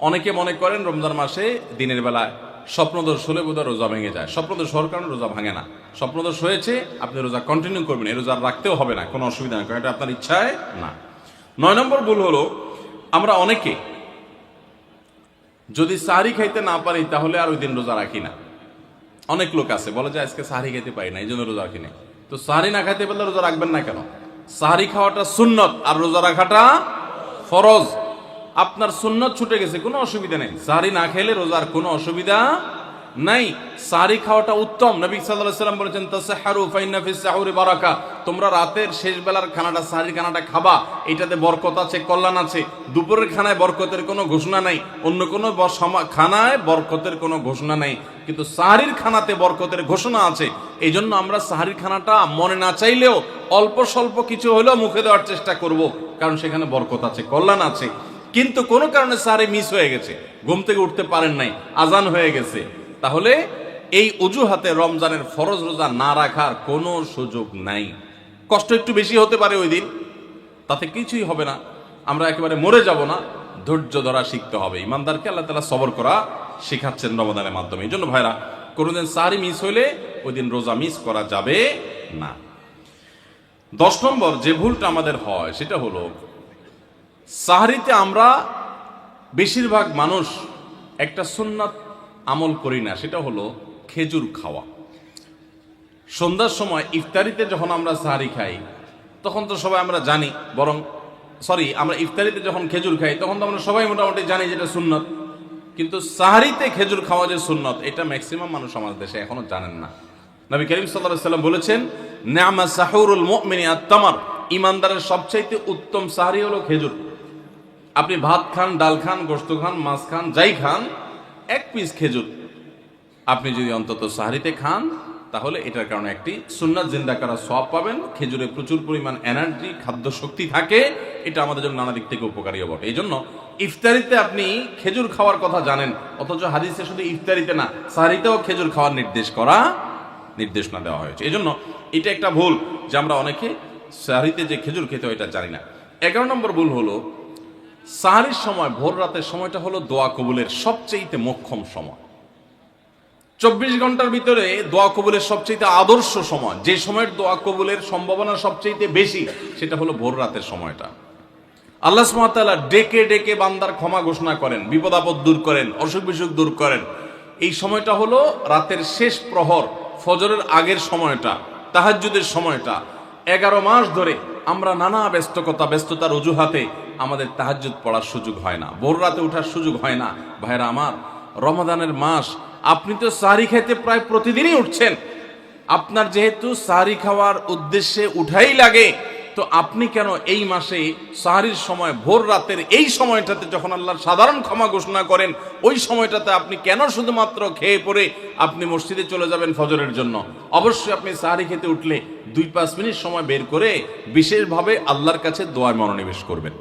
অনেকে মনে করেন রমজান মাসে দিনের বেলায় স্বপ্নদোষ হলে বোধহয় রোজা ভেঙে যায়। স্বপ্নদোষ হওয়ার কারণে রোজা ভাঙে না। স্বপ্নদোষ হয়েছে, আপনি রোজা কন্টিনিউ করবেন, এই রোজা রাখতেও হবে না, কোনো অসুবিধা নেই, কারণ এটা আপনার ইচ্ছায় না। 9 নম্বর ভুল হলো, আমরা অনেকে যদি সাহারি খাইতে না পারি তাহলে আর ওই দিন রোজা রাখি না। অনেক লোক আছে বলে যে আজকে সাহারি খাইতে পারি না, এই জন্য রোজা রাখি না। তো সাহারি না খাইতে পারলে রোজা রাখবেন না কেন? সাহারি খাওয়াটা সুন্নত আর রোজা রাখাটা ফরজ। আপনার সুন্নত ছুটে গেছে, কোনো অসুবিধা নেই। সাহারি না খেলে রোজার কোনো অসুবিধা নাই, সাহারি খাওয়াটা উত্তম। নবী সাল্লাল্লাহু আলাইহি ওয়াসাল্লাম বলেছেন, তাসাহহারু ফাইন্না ফিস সাহুরি বারাকা, তোমরা রাতের শেষ বেলার খানাটা, সাহারির খানাটা খাবা, এটাতে বরকত আছে, কল্যাণ আছে। দুপুরের খানায় বরকতের কোনো ঘোষণা নাই, অন্য কোনো খানায় বরকতের কোনো ঘোষণা নাই, কিন্তু সাহারির খানাতে বরকতের ঘোষণা আছে। এই জন্য আমরা সাহারির খানাটা মনে না চাইলেও অল্প স্বল্প কিছু হলেও মুখে দেওয়ার চেষ্টা করব, কারণ সেখানে বরকত আছে, কল্যাণ আছে। কিন্তু কোনো কারণে সাহারি মিস হয়ে গেছে, ঘুম থেকে উঠতে পারেন নাই, আজান হয়ে গেছে, তাহলে এই অজুহাতে রমজানের ফরজ রোজা না রাখার কোনো সুযোগ নাই। কষ্ট একটু বেশি হতে পারে ওই দিন, তাতে কিছুই হবে না, আমরা একেবারে মরে যাব না। ধৈর্য ধরা শিখতে হবে। ইমানদারকে আল্লাহ তাআলা সবর করা শেখাচ্ছেন রমজানের মাধ্যমে। এই জন্য ভাইরা, কোনোদিন সাহারি মিস হইলে ওই দিন রোজা মিস করা যাবে না। 10 নম্বর যে ভুলটা আমাদের হয় সেটা হলো, সাহারিতে আমরা বেশিরভাগ মানুষ একটা সুন্নাত আমল করি না, সেটা হলো খেজুর খাওয়া। সন্ধ্যার সময় ইফতারিতে যখন আমরা সাহারি খাই তখন তো সবাই আমরা জানি, আমরা ইফতারিতে যখন খেজুর খাই তখন তো আমরা সবাই মোটামুটি জানি যেটা সুন্নত। কিন্তু সাহারিতে খেজুর খাওয়া যে সুন্নত, এটা ম্যাক্সিমাম মানুষ আমাদের দেশে এখনো জানেন না। নবী করিম সাল্লাল্লাহু আলাইহি ওয়াসাল্লাম বলেছেন, নি'মা সাহুরুল মুমিনি আত-তামার, ইমানদারের সবচাইতে উত্তম সাহারি হলো খেজুর। আপনি ভাত খান, ডাল খান, গোশত খান, মাছ খান, যাই খান, 1 পিস খেজুর আপনি যদি অন্তত সাহারিতে খান, তাহলে এটার কারণে একটি সুন্নাত জিন্দা করা সওয়াব পাবেন। খেজুরে প্রচুর পরিমাণ এনার্জি, খাদ্য শক্তি থাকে, এটা আমাদের জন্য নানা দিক থেকে উপকারীও বটে। এই জন্য ইফতারিতে আপনি খেজুর খাওয়ার কথা জানেন, অথচ হাদিসে শুধু ইফতারিতে না, সাহরিতেও খেজুর খাওয়ার নির্দেশনা দেওয়া হয়েছে। এই জন্য এটা একটা ভুল যে আমরা অনেকে সাহরিতে যে খেজুর খেতে হয় এটা জানি না। 11 নম্বর ভুল হলো, সাহরির সময়, ভোর রাতের সময়টা হলো দোয়া কবুলের সবচেয়ে মোক্ষম সময়। 24 ঘন্টার ভিতরে দোয়া কবুলের সবচেয়ে আদর্শ সময়, যে সময়ের দোয়া কবুলের সম্ভাবনা সবচেয়ে বেশি, সেটা হলো ভোর রাতের সময়টা। আল্লাহ সুবহানাহু ওয়া তাআলা ডেকে ডেকে বান্দার ক্ষমা ঘোষণা করেন, বিপদ আপদ দূর করেন, অসুখ বিসুখ দূর করেন। এই সময়টা হলো রাতের শেষ প্রহর, ফজরের আগের সময়টা, তাহাজ্জুদের সময়টা। 11 মাস ধরে আমরা নানা ব্যস্ততার অজুহাতে আমাদের তাহাজ্জুদ পড়ার সুযোগ হয় না, ভোর রাতে ওঠার সুযোগ হয় না। ভাইরা আমার, রমাদানের মাস, আপনি তো সাহরি খাইতে প্রায় প্রতিদিনই উঠছেন। আপনার যেহেতু সাহরি খাওয়ার উদ্দেশ্যে উঠাই লাগে, তো আপনি কেন এই মাসে সাহরির সময়, ভোর রাতের এই সময়টাতে যখন আল্লাহর সাধারণ ক্ষমা ঘোষণা করেন, ওই সময়টাতে আপনি কেন শুধুমাত্র খেয়ে পরে আপনি মসজিদে চলে যাবেন ফজরের জন্য? অবশ্যই আপনি সাহরি খেতে উঠলে 2-5 মিনিট সময় বের করে বিশেষভাবে আল্লাহর কাছে দোয়ায় মনোনিবেশ করবেন।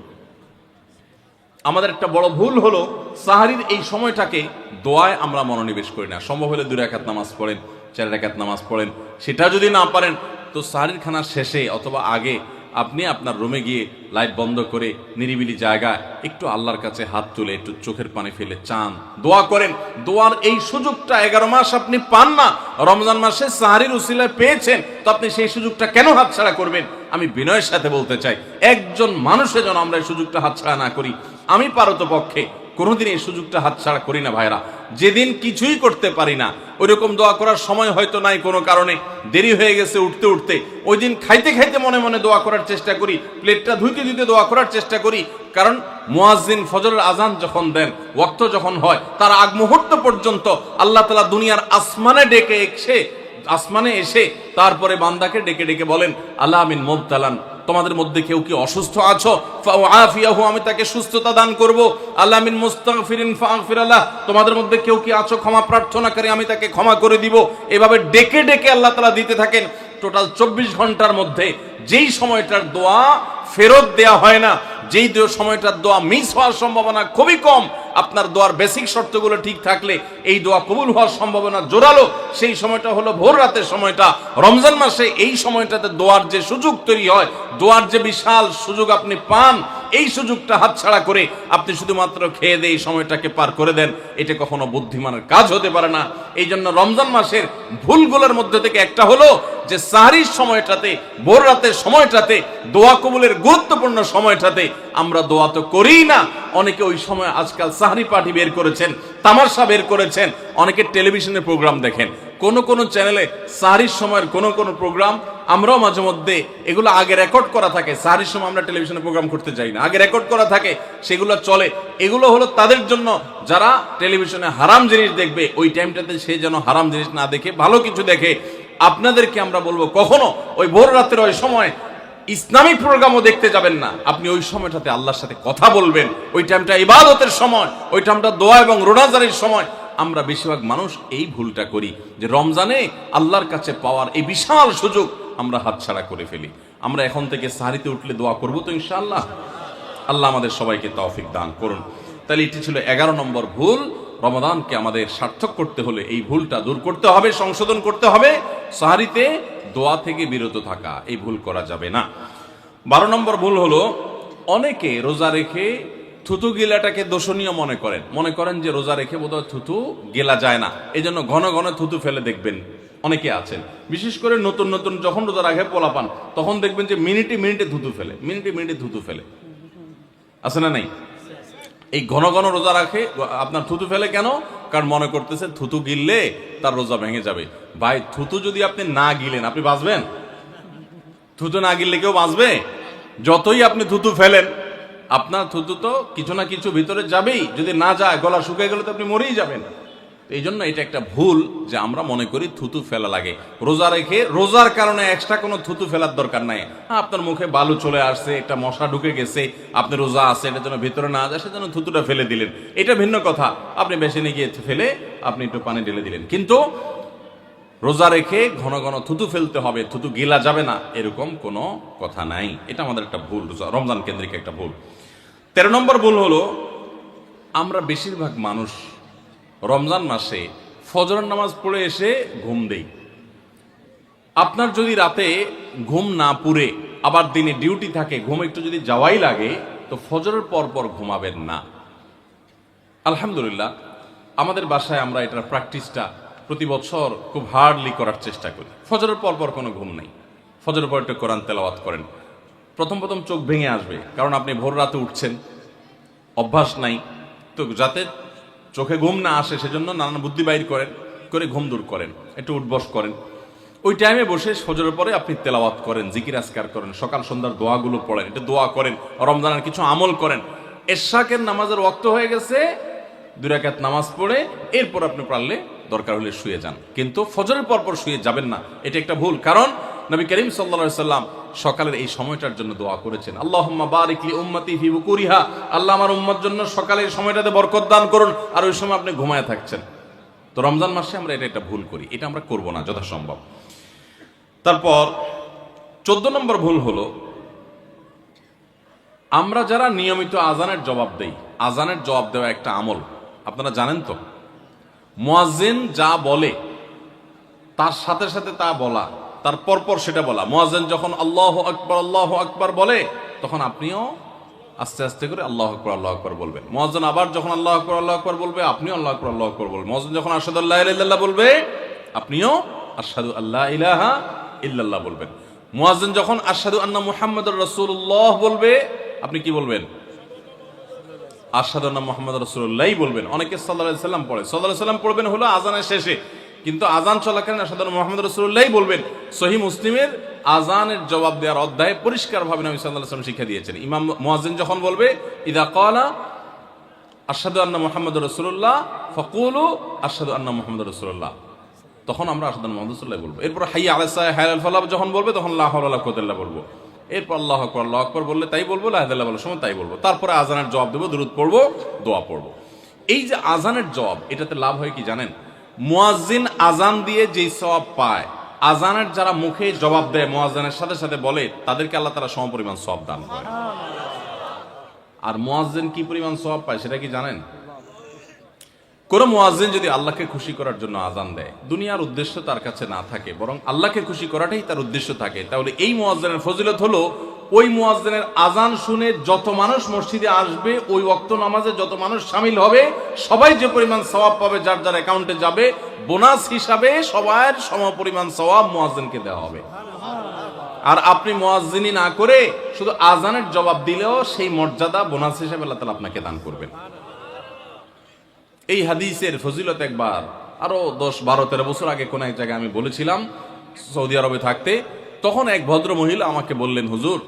আমাদের একটা বড় ভুল হলো, সাহরির এই সময়টাকে দোয়ায় আমরা মনোনিবেশ করি না। সম্ভব হলে 2 রাকাত নামাজ পড়েন, 4 রাকাত নামাজ পড়েন। সেটা যদি না পারেন, তো সাহরির খানার শেষে অথবা আগে আপনি আপনার রুমে গিয়ে লাইট বন্ধ করে নিরিবিলি জায়গায় একটু আল্লাহর কাছে হাত তুলে একটু চোখের পানি ফেলে চান, দোয়া করেন। দোয়ার এই সুযোগটা 11 মাস আপনি পান না, রমজান মাসে সাহরির উসিলায় পেয়েছেন, তো আপনি সেই সুযোগটা কেন হাতছাড়া করবেন? আমি বিনয়ের সাথে বলতে চাই, একজন মানুষের জন্য আমরা এই সুযোগটা হাতছাড়া না করি। আমি পারতপক্ষে কোনোদিন এই সুযোগটা হাতছাড়া করি না ভাইরা। যেদিন কিছুই করতে পারি না, ওই রকম দোয়া করার সময় হয়তো নাই, কোনো কারণে দেরি হয়ে গেছে উঠতে উঠতে, ওই দিন খাইতে খাইতে মনে মনে দোয়া করার চেষ্টা করি, প্লেটটা ধুইতে ধুইতে দোয়া করার চেষ্টা করি। কারণ মুয়াজ্জিন ফজরের আজান যখন দেন, ওয়াক্ত যখন হয়, তার আগ মুহূর্ত পর্যন্ত আল্লাহ তাআলা দুনিয়ার আসমানে এসে তারপরে বান্দাকে ডেকে ডেকে বলেন, আল্লাহ মিন মুবতালান, তোমাদের মধ্যে কেউ কি অসুস্থ আছো, ফাআফিয়াহু, আমি তাকে সুস্থতা দান করব। আল্লাহ মিন মুস্তাগফিরিন ফাগফির লাহ, তোমাদের মধ্যে কেউ কি আছো ক্ষমা প্রার্থনাকারী, আমি তাকে ক্ষমা করে দিব। এভাবে ডেকে ডেকে আল্লাহ তাআলা দিতে থাকেন। টোটাল 24 ঘন্টার মধ্যে যেই সময়টার দোয়া ফেরত দেয়া হয় না, যেই সময়টার দোয়া মিস হওয়ার সম্ভাবনা খুবই কম, আপনার দোয়ার বেসিক শর্তগুলো ঠিক থাকলে এই দোয়া কবুল হওয়ার সম্ভাবনা জোরালো, সেই সময়টা হলো ভোর রাতের সময়টা। রমজান মাসে এই সময়টাতে দোয়ার যে সুযোগ তৈরি হয়, দোয়ার যে বিশাল সুযোগ আপনি পান, এই সুযোগটা হাতছাড়া করে আপনি শুধুমাত্র খেয়ে দিয়ে এই সময়টাকে পার করে দেন, এটা কখনো বুদ্ধিমানের কাজ হতে পারে না। এই জন্য রমজান মাসের ভুলগুলোর মধ্যে থেকে একটা হলো যে সাহরির সময়টাতে, ভোর রাতের সময়টাতে, দোয়া কবুলের গুরুত্বপূর্ণ সময়টাতে আমরা দোয়া তো করিই না। অনেকে ওই সময় আজকাল সাহরি পার্টি বের করেছেন, তামাশা বের করেছেন, অনেকে টেলিভিশনের প্রোগ্রাম দেখেন। কোন চ্যানেলে সাহরির সময়ের কোন প্রোগ্রাম, আমরাও মাঝে মধ্যে এগুলো আগে রেকর্ড করা থাকে। সাহরির সময় আমরা টেলিভিশনে প্রোগ্রাম করতে যাই না, আগে রেকর্ড করা থাকে, সেগুলো চলে। এগুলো হলো তাদের জন্য যারা টেলিভিশনে হারাম জিনিস দেখবে, ওই টাইমটাতে সে যেন হারাম জিনিস না দেখে ভালো কিছু দেখে। আপনাদেরকে আমরা বলবো, কখনো ওই ভোর রাতের ওই সময় ইসলামিক প্রোগ্রামও দেখতে যাবেন না। আপনি ওই সময়টাতে আল্লাহর সাথে কথা বলবেন, ওই টাইমটা ইবাদতের সময়, ওই টাইমটা দোয়া এবং রোনাজারির সময়। আমরা বেশিরভাগ মানুষ এই ভুলটা করি যে রমজানে আল্লাহর কাছে পাওয়ার এই বিশাল সুযোগ আমরা হাতছাড়া করে ফেলি। আমরা এখন থেকে সাহরিতে উঠলে দোয়া করবো তো ইনশাআল্লাহ। আল্লাহ আমাদের সবাইকে তৌফিক দান করুন। তাহলে এটি ছিল 11 নম্বর ভুল। রমাদানকে আমাদের সার্থক করতে হলে এই ভুলটা দূর করতে হবে, সংশোধন করতে হবে। সাহরিতে দোয়া থেকে বিরত থাকা, এই ভুল করা যাবে না। 12 নম্বর ভুল হলো, অনেকে রোজা রেখে থুতু গিলাটাকে দোষণীয় মনে করেন যে রোজা রেখে বোধহয় থুতু গেলা যায় না, এই জন্য ঘন ঘন থুতু ফেলে দেখবেন অনেকে আছেন। বিশেষ করে নতুন নতুন যখন রোজা রাখে পোলাপান, তখন দেখবেন যে মিনিটে মিনিটে থুতু ফেলে, আছে না নাই? এই ঘন ঘন রোজা রাখে, আপনার থুতু ফেলে কেন? কারণ মনে করতেছে থুতু গিললে তার রোজা ভেঙে যাবে। ভাই, থুতু যদি আপনি না গিলেন, আপনি বাঁচবেন? থুতু না গিললে কেউ বাঁচবে? যতই আপনি থুতু ফেলেন, আপনার থুতু তো কিছু না কিছু ভিতরে যাবেই। যদি না যায়, গলা শুকিয়ে গেলে তো আপনি মরেই যাবেন। এই জন্য এটা একটা ভুল যে আমরা মনে করি থুতু ফেলা লাগে। রোজা রেখে রোজার কারণে এক্সট্রা কোনো থুতু ফেলার দরকার নাই। আপনার মুখে বালু চলে আসছে, একটা মশা ঢুকে গেছে, আপনি রোজা আছে, এটা যেন ভিতরে না যায়, সেজন্য থুতুটা ফেলে দিলেন, এটা ভিন্ন কথা। আপনি বেসিনে গিয়ে ফেলে আপনি একটু পানি ঢেলে দিলেন। কিন্তু রোজা রেখে ঘন ঘন থুতু ফেলতে হবে, থুতু গিলা যাবে না, এরকম কোনো কথা নাই। এটা আমাদের একটা ভুল, রমজান কেন্দ্রিক একটা ভুল। 13 নম্বর ভুল হলো, আমরা বেশিরভাগ মানুষ রমজান মাসে ফজরের নামাজ পড়ে এসে ঘুম দেই। আপনার যদি রাতে ঘুম না পুরে আবার দিনে ডিউটি থাকে, ঘুম একটু যদি যাওয়াই লাগে, তো ফজরের পর পর ঘুমাবেন না। আলহামদুলিল্লাহ, আমাদের বাসায় আমরা এটার প্র্যাকটিসটা প্রতি বছর খুব হার্ডলি করার চেষ্টা করি। ফজরের পর পর কোনো ঘুম নেই, ফজরের পর একটু কোরআন তেলাওয়াত করেন। প্রথম প্রথম চোখ ভেঙে আসবে, কারণ আপনি ভোর রাতে উঠছেন, অভ্যাস নাই। তো যাতে চোখে ঘুম না আসে সেজন্য নানান বুদ্ধি বাইর করেন, করে ঘুম দূর করেন, একটু উঠবস করেন। ওই টাইমে বসে ফজরের পরে আপনি তেলাওয়াত করেন, জিকির আজকার করেন, সকাল সন্ধ্যার দোয়াগুলো পড়েন, এটা দোয়া করেন, রমজানের কিছু আমল করেন। এশাকের নামাজের ওয়াক্ত হয়ে গেছে, 2 রাকাত নামাজ পড়ে এরপর আপনি পারলে দরকার হলে শুয়ে যান, কিন্তু ফজরের পর পর শুয়ে যাবেন না। এটা একটা ভুল, কারণ নবী করিম সাল্লাল্লাহু আলাইহি সাল্লাম সকালের এই সময়টার জন্য দোয়া করেছেন, আল্লাহুম্মা বারিক লি উম্মতি ফি বুকুরিহা, আল্লাহ আমার উম্মত জন্য সকালের সময়টাতে বরকত দান করুন। আর ওই সময় আপনি ঘুমায় থাকছেন। তো রমজান মাসে আমরা এটা একটা ভুল করি, এটা আমরা করব না যথাসম্ভব। তারপর 14 নম্বর ভুল হলো, আমরা যারা নিয়মিত আজানের জবাব দেই, আজানের জবাব দেওয়া একটা আমল, আপনারা জানেন তো। মুয়াজ্জিন যা বলে তার সাথে সাথে তা বলা, তার পরপর সেটা বলা। মুয়াজ্জিন যখন আল্লাহু আকবার বলে, তখন আপনিও আস্তে আস্তে করে আল্লাহু আকবার বলবেন। মুয়াজ্জিন আবার যখন আল্লাহু আকবার বলবে, আপনিও আল্লাহু আকবার বলবেন। মুয়াজ্জিন যখন আশহাদু আল্লা ইলাহা ইল্লাল্লাহ বলবে, আপনিও আশহাদু আল্লা ইলাহা ইল্লাল্লাহ বলবেন। মুয়াজ্জিন যখন আশহাদু আন্না মুহাম্মাদুর রাসূলুল্লাহ বলবে, আপনি কি বলবেন? আশহাদু আন্না মুহাম্মাদুর রাসূলুল্লাহ বলবেন। অনেকে সাল্লাল্লাহু আলাইহি সাল্লাম পড়ে, সাল্লাল্লাহু আলাইহি সাল্লাম পড়বেন হলো আজানের শেষে, কিন্তু আজান চলাকালীন আশহাদু আন্না মুহাম্মাদুর রাসূলুল্লাহ বলবেন। সহিহ মুসলিমের আজানের জবাব দেওয়ার অধ্যায়ে পরিষ্কারভাবে নবী সাল্লাল্লাহু আলাইহি ওয়াসাল্লাম শিক্ষা দিয়েছেন। ইমাম মুয়াজ্জিন যখন বলবে, ইদা ক্বালা আশহাদু আন্না মুহাম্মাদুর রাসূলুল্লাহ ফাকুলু আশহাদু আন্না মুহাম্মাদুর রাসূলুল্লাহ, তখন আমরা আশহাদু আন্না মুহাম্মাদুর রাসূলুল্লাহ বলবো। এরপর হাইয়া আলাস সালাহ হাইয়া আল ফালাহ যখন বলবে, তখন লা হাওলা ওয়ালা কুওয়াতা ইল্লা বলবো। এরপর আল্লাহু আকবার বললে তাই বলবো, লা ইলাহা ইল্লাল্লাহ বলার সময় তাই বলবো। তারপরে আজানের জবাব দেবো, দুরূদ পড়বো, দোয়া পড়বো। এই যে আজানের জবাব, এটাতে লাভ হয় কি জানেন? মুয়াজ্জিন আজান দিয়ে যেই সওয়াব পায়, আজানের যারা মুখে জবাব দেয়, মুয়াজ্জিনের সাথে সাথে বলে, তাদেরকে আল্লাহ তাআলা সমপরিমাণ সওয়াব দান করে। আর মুয়াজ্জিন কি পরিমাণ সওয়াব পায় সেটা কি জানেন? কোন মুয়াজ্জিন যদি আল্লাহকে খুশি করার জন্য আজান দেয়, দুনিয়ার উদ্দেশ্য তার কাছে না থাকে, বরং আল্লাহকে খুশি করাটাই তার উদ্দেশ্য থাকে, তাহলে এই মুয়াজ্জিনের ফজিলত হলো, ওই মুয়াজ্জিনের আজান শুনে যত মানুষ মসজিদে আসবে, ওই ওয়াক্ত নামাজে যত মানুষ শামিল হবে, সবাই যে পরিমাণ সওয়াব পাবে, যার যার অ্যাকাউন্টে যাবে, বোনাস হিসাবে সবার সমপরিমাণ সওয়াব মুয়াজ্জিনকে দেওয়া হবে। আর আপনি মুয়াজ্জিনি না করে শুধু আজানের জবাব দিলেও সেই মর্যাদা বোনাস হিসেবে আল্লাহ তাআলা আপনাকে দান করবেন। এই হাদিসের ফজিলত একবার আরো 10, 12, 13 বছর আগে কোন এক জায়গায় আমি বলেছিলাম, সৌদি আরবে থাকতে। তখন এক ভদ্র মহিলা আমাকে বললেন, হুজুর,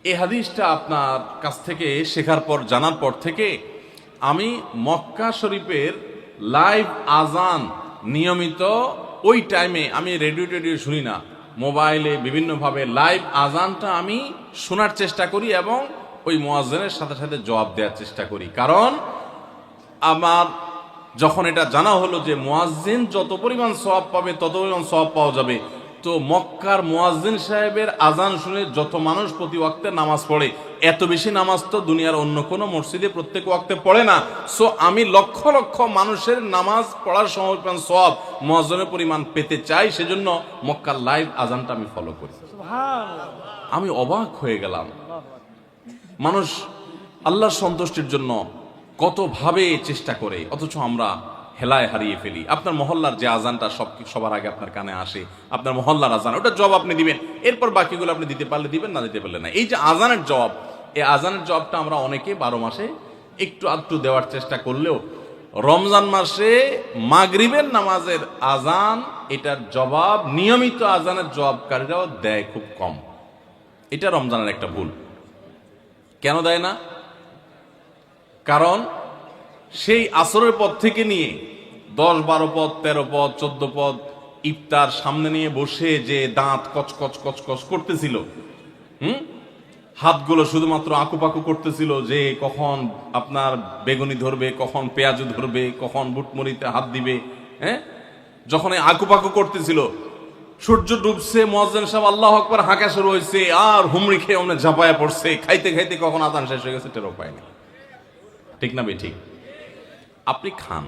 এই হাদিসটা আপনার কাছ থেকে শেখার পর, জানার পর থেকে আমি মক্কা শরীফের লাইভ আজান নিয়মিত ওই টাইমে, আমি রেডিও শুনি না, মোবাইলে বিভিন্নভাবে লাইভ আজানটা আমি শোনার চেষ্টা করি এবং ওই মুয়াজ্জিনের সাথে সাথে জবাব দেওয়ার চেষ্টা করি। কারণ আমার যখন এটা জানা হলো যে মুয়াজ্জিন যত পরিমাণ সওয়াব পাবে, তত পরিমাণ সওয়াব পাওয়া যাবে, তো মক্কার মুয়াজ্জিন সাহেবের আজান শুনে যত মানুষ প্রতি ওয়াক্তে নামাজ পড়ে, এত বেশি নামাজ তো দুনিয়ার অন্য কোনো মসজিদে প্রত্যেক ওয়াক্তে পড়ে না। সো আমি লক্ষ লক্ষ মানুষের নামাজ পড়ার সময় সওয়াব, মুয়াজ্জিনের পরিমাণ পেতে চাই, সেজন্য মক্কার লাইভ আজানটা আমি ফলো করি। আমি অবাক হয়ে গেলাম, মানুষ আল্লাহর সন্তুষ্টির জন্য কত ভাবে চেষ্টা করে, অথচ আমরা হেলায় হারিয়ে ফেলি। আপনার মহল্লার যে আজানটা সবার আগে আপনার কানে আসে, আপনার মহল্লার আজান, ওটা জবাব আপনি দিবেন, এরপর বাকিগুলো আপনি দিতে পারলে দিবেন, না দিতে পারলে না। এই যে আজানের জবাব, এই আজানের জবাবটা আমরা অনেকে 12 মাসে একটু আধটু দেওয়ার চেষ্টা করলেও, রমজান মাসে মাগরিবের নামাজের আজান, এটার জবাব নিয়মিত আজানের জবাবকারীরাও দেয় খুব কম। এটা রমজানের একটা ভুল। কেন দেয় না? কারণ সেই আসরের পর থেকে নিয়ে 10, 12 পদ, 13 পদ, 14 পদ ইফতার সামনে নিয়ে বসে যে দাঁত কচকচ করতেছিল, হাতগুলো শুধুমাত্র আকুপাকু করতেছিল যে কখন আপনার বেগুনি ধরবে, কখন পেঁয়াজু ধরবে, কখন বুটমরিতে হাত দিবে, যখন এই আকুপাকু করতেছিল, সূর্য ডুবছে, মুয়াজ্জিন সাহেব আল্লাহু আকবার হাঁকা শুরু হয়েছে, আর হুমড়ি খেয়ে অমনে ঝাঁপায়া পড়ছে, খাইতে খাইতে কখন আজান শেষ হয়ে গেছে টেরও পায়নি। ঠিক না ঠিক? আপনি খান,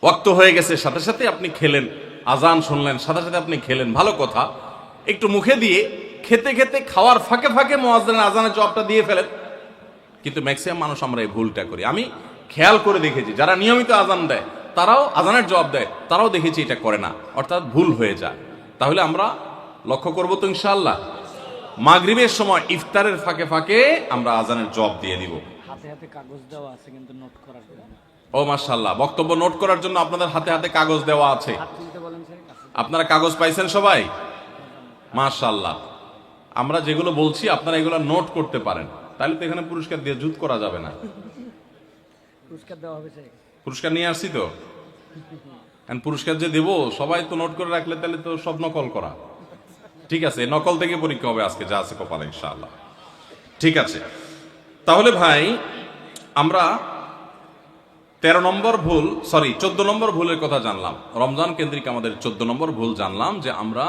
ওয়াক্ত হয়ে গেছে, সাথে সাথে আপনি খেলেন, আজান শুনলেন, সাথে সাথে আপনি খেলেন, ভালো কথা। একটু মুখে দিয়ে খেতে খেতে খাওয়ার ফাঁকে ফাঁকে মুয়াজ্জিনের আজানের জবাবটা দিয়ে ফেলেন। কিন্তু ম্যাক্সিমাম মানুষ আমরা এই ভুলটা করি। আমি খেয়াল করে দেখেছি যারা নিয়মিত আজান দেয় তারাও আজানের জবাব দেয়, তারাও দেখেছি এটা করে না, অর্থাৎ ভুল হয়ে যায়। তাহলে আমরা লক্ষ্য করবো তো ইনশাআল্লাহ, মাগরিবের সময় ইফতারের ফাঁকে ফাঁকে আমরা আজানের জবাব দিয়ে দিব। হাতে হাতে কাগজ দেওয়া আছে কিন্তু নোট করার জন্য। ও মাশাআল্লাহ, বক্তব্য নোট করার জন্য আপনাদের হাতে হাতে কাগজ দেওয়া আছে। হাত তুলতে বলেন স্যার, আপনারা কাগজ পাইছেন সবাই? মাশাআল্লাহ। আমরা যেগুলো বলছি আপনারা এগুলো নোট করতে পারেন, তাহলে তো এখানে পুরস্কার দিয়ে জুত করা যাবে না। পুরস্কার দেওয়া হবে স্যার। পুরস্কার নিয়ে আসছি তো, পুরস্কার যে দেবো সবাই তো নোট করে রাখলে তাহলে তো সব নকল করা। ঠিক আছে, নকল থেকে পরীক্ষা হবে আজকে, যা আছে কপালে ইনশাআল্লাহ। ঠিক আছে, তাহলে ভাই আমরা 13 নম্বর ভুল, সরি 14 নম্বর ভুলের কথা জানলাম। রমজান কেন্দ্রিক আমাদের 14 নম্বর ভুল জানলাম যে আমরা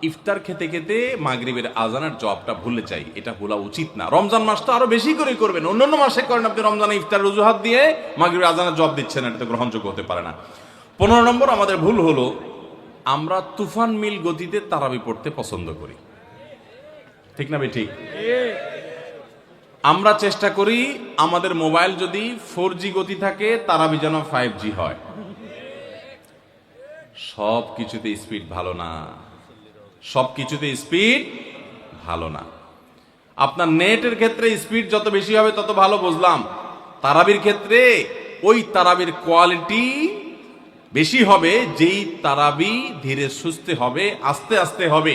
ইফতার খেতে খেতে মাগরিবের আজানের জবাবটা ভুলে যাই। এটা ভুলা উচিত না। রমজান মাস তো আরো বেশি করে করবেন, অন্যান্য মাসে করেন, আপনি রমজানে ইফতারের অজুহাত দিয়ে মাগরিবের আজানের জবাব দিচ্ছেন, এটা তো গ্রহণযোগ্য হতে পারে না। 15 নম্বর আমাদের ভুল হলো আমরা তুফান মিল গতিতে তারাবি পড়তে পছন্দ করি। ঠিক না ঠিক? আমরা চেষ্টা করি আমাদের মোবাইল যদি 4G গতি থাকে, তারাবি যেন 5G হয়। সব কিছুতে স্পিড ভালো না, সব কিছুতে স্পিড ভালো না। আপনার নেটের ক্ষেত্রে স্পিড যত বেশি হবে তত ভালো, বুঝলাম। তারাবির ক্ষেত্রে ওই তারাবির কোয়ালিটি বেশি হবে যেই তারাবি ধীরে সুস্থে হবে, আস্তে আস্তে হবে,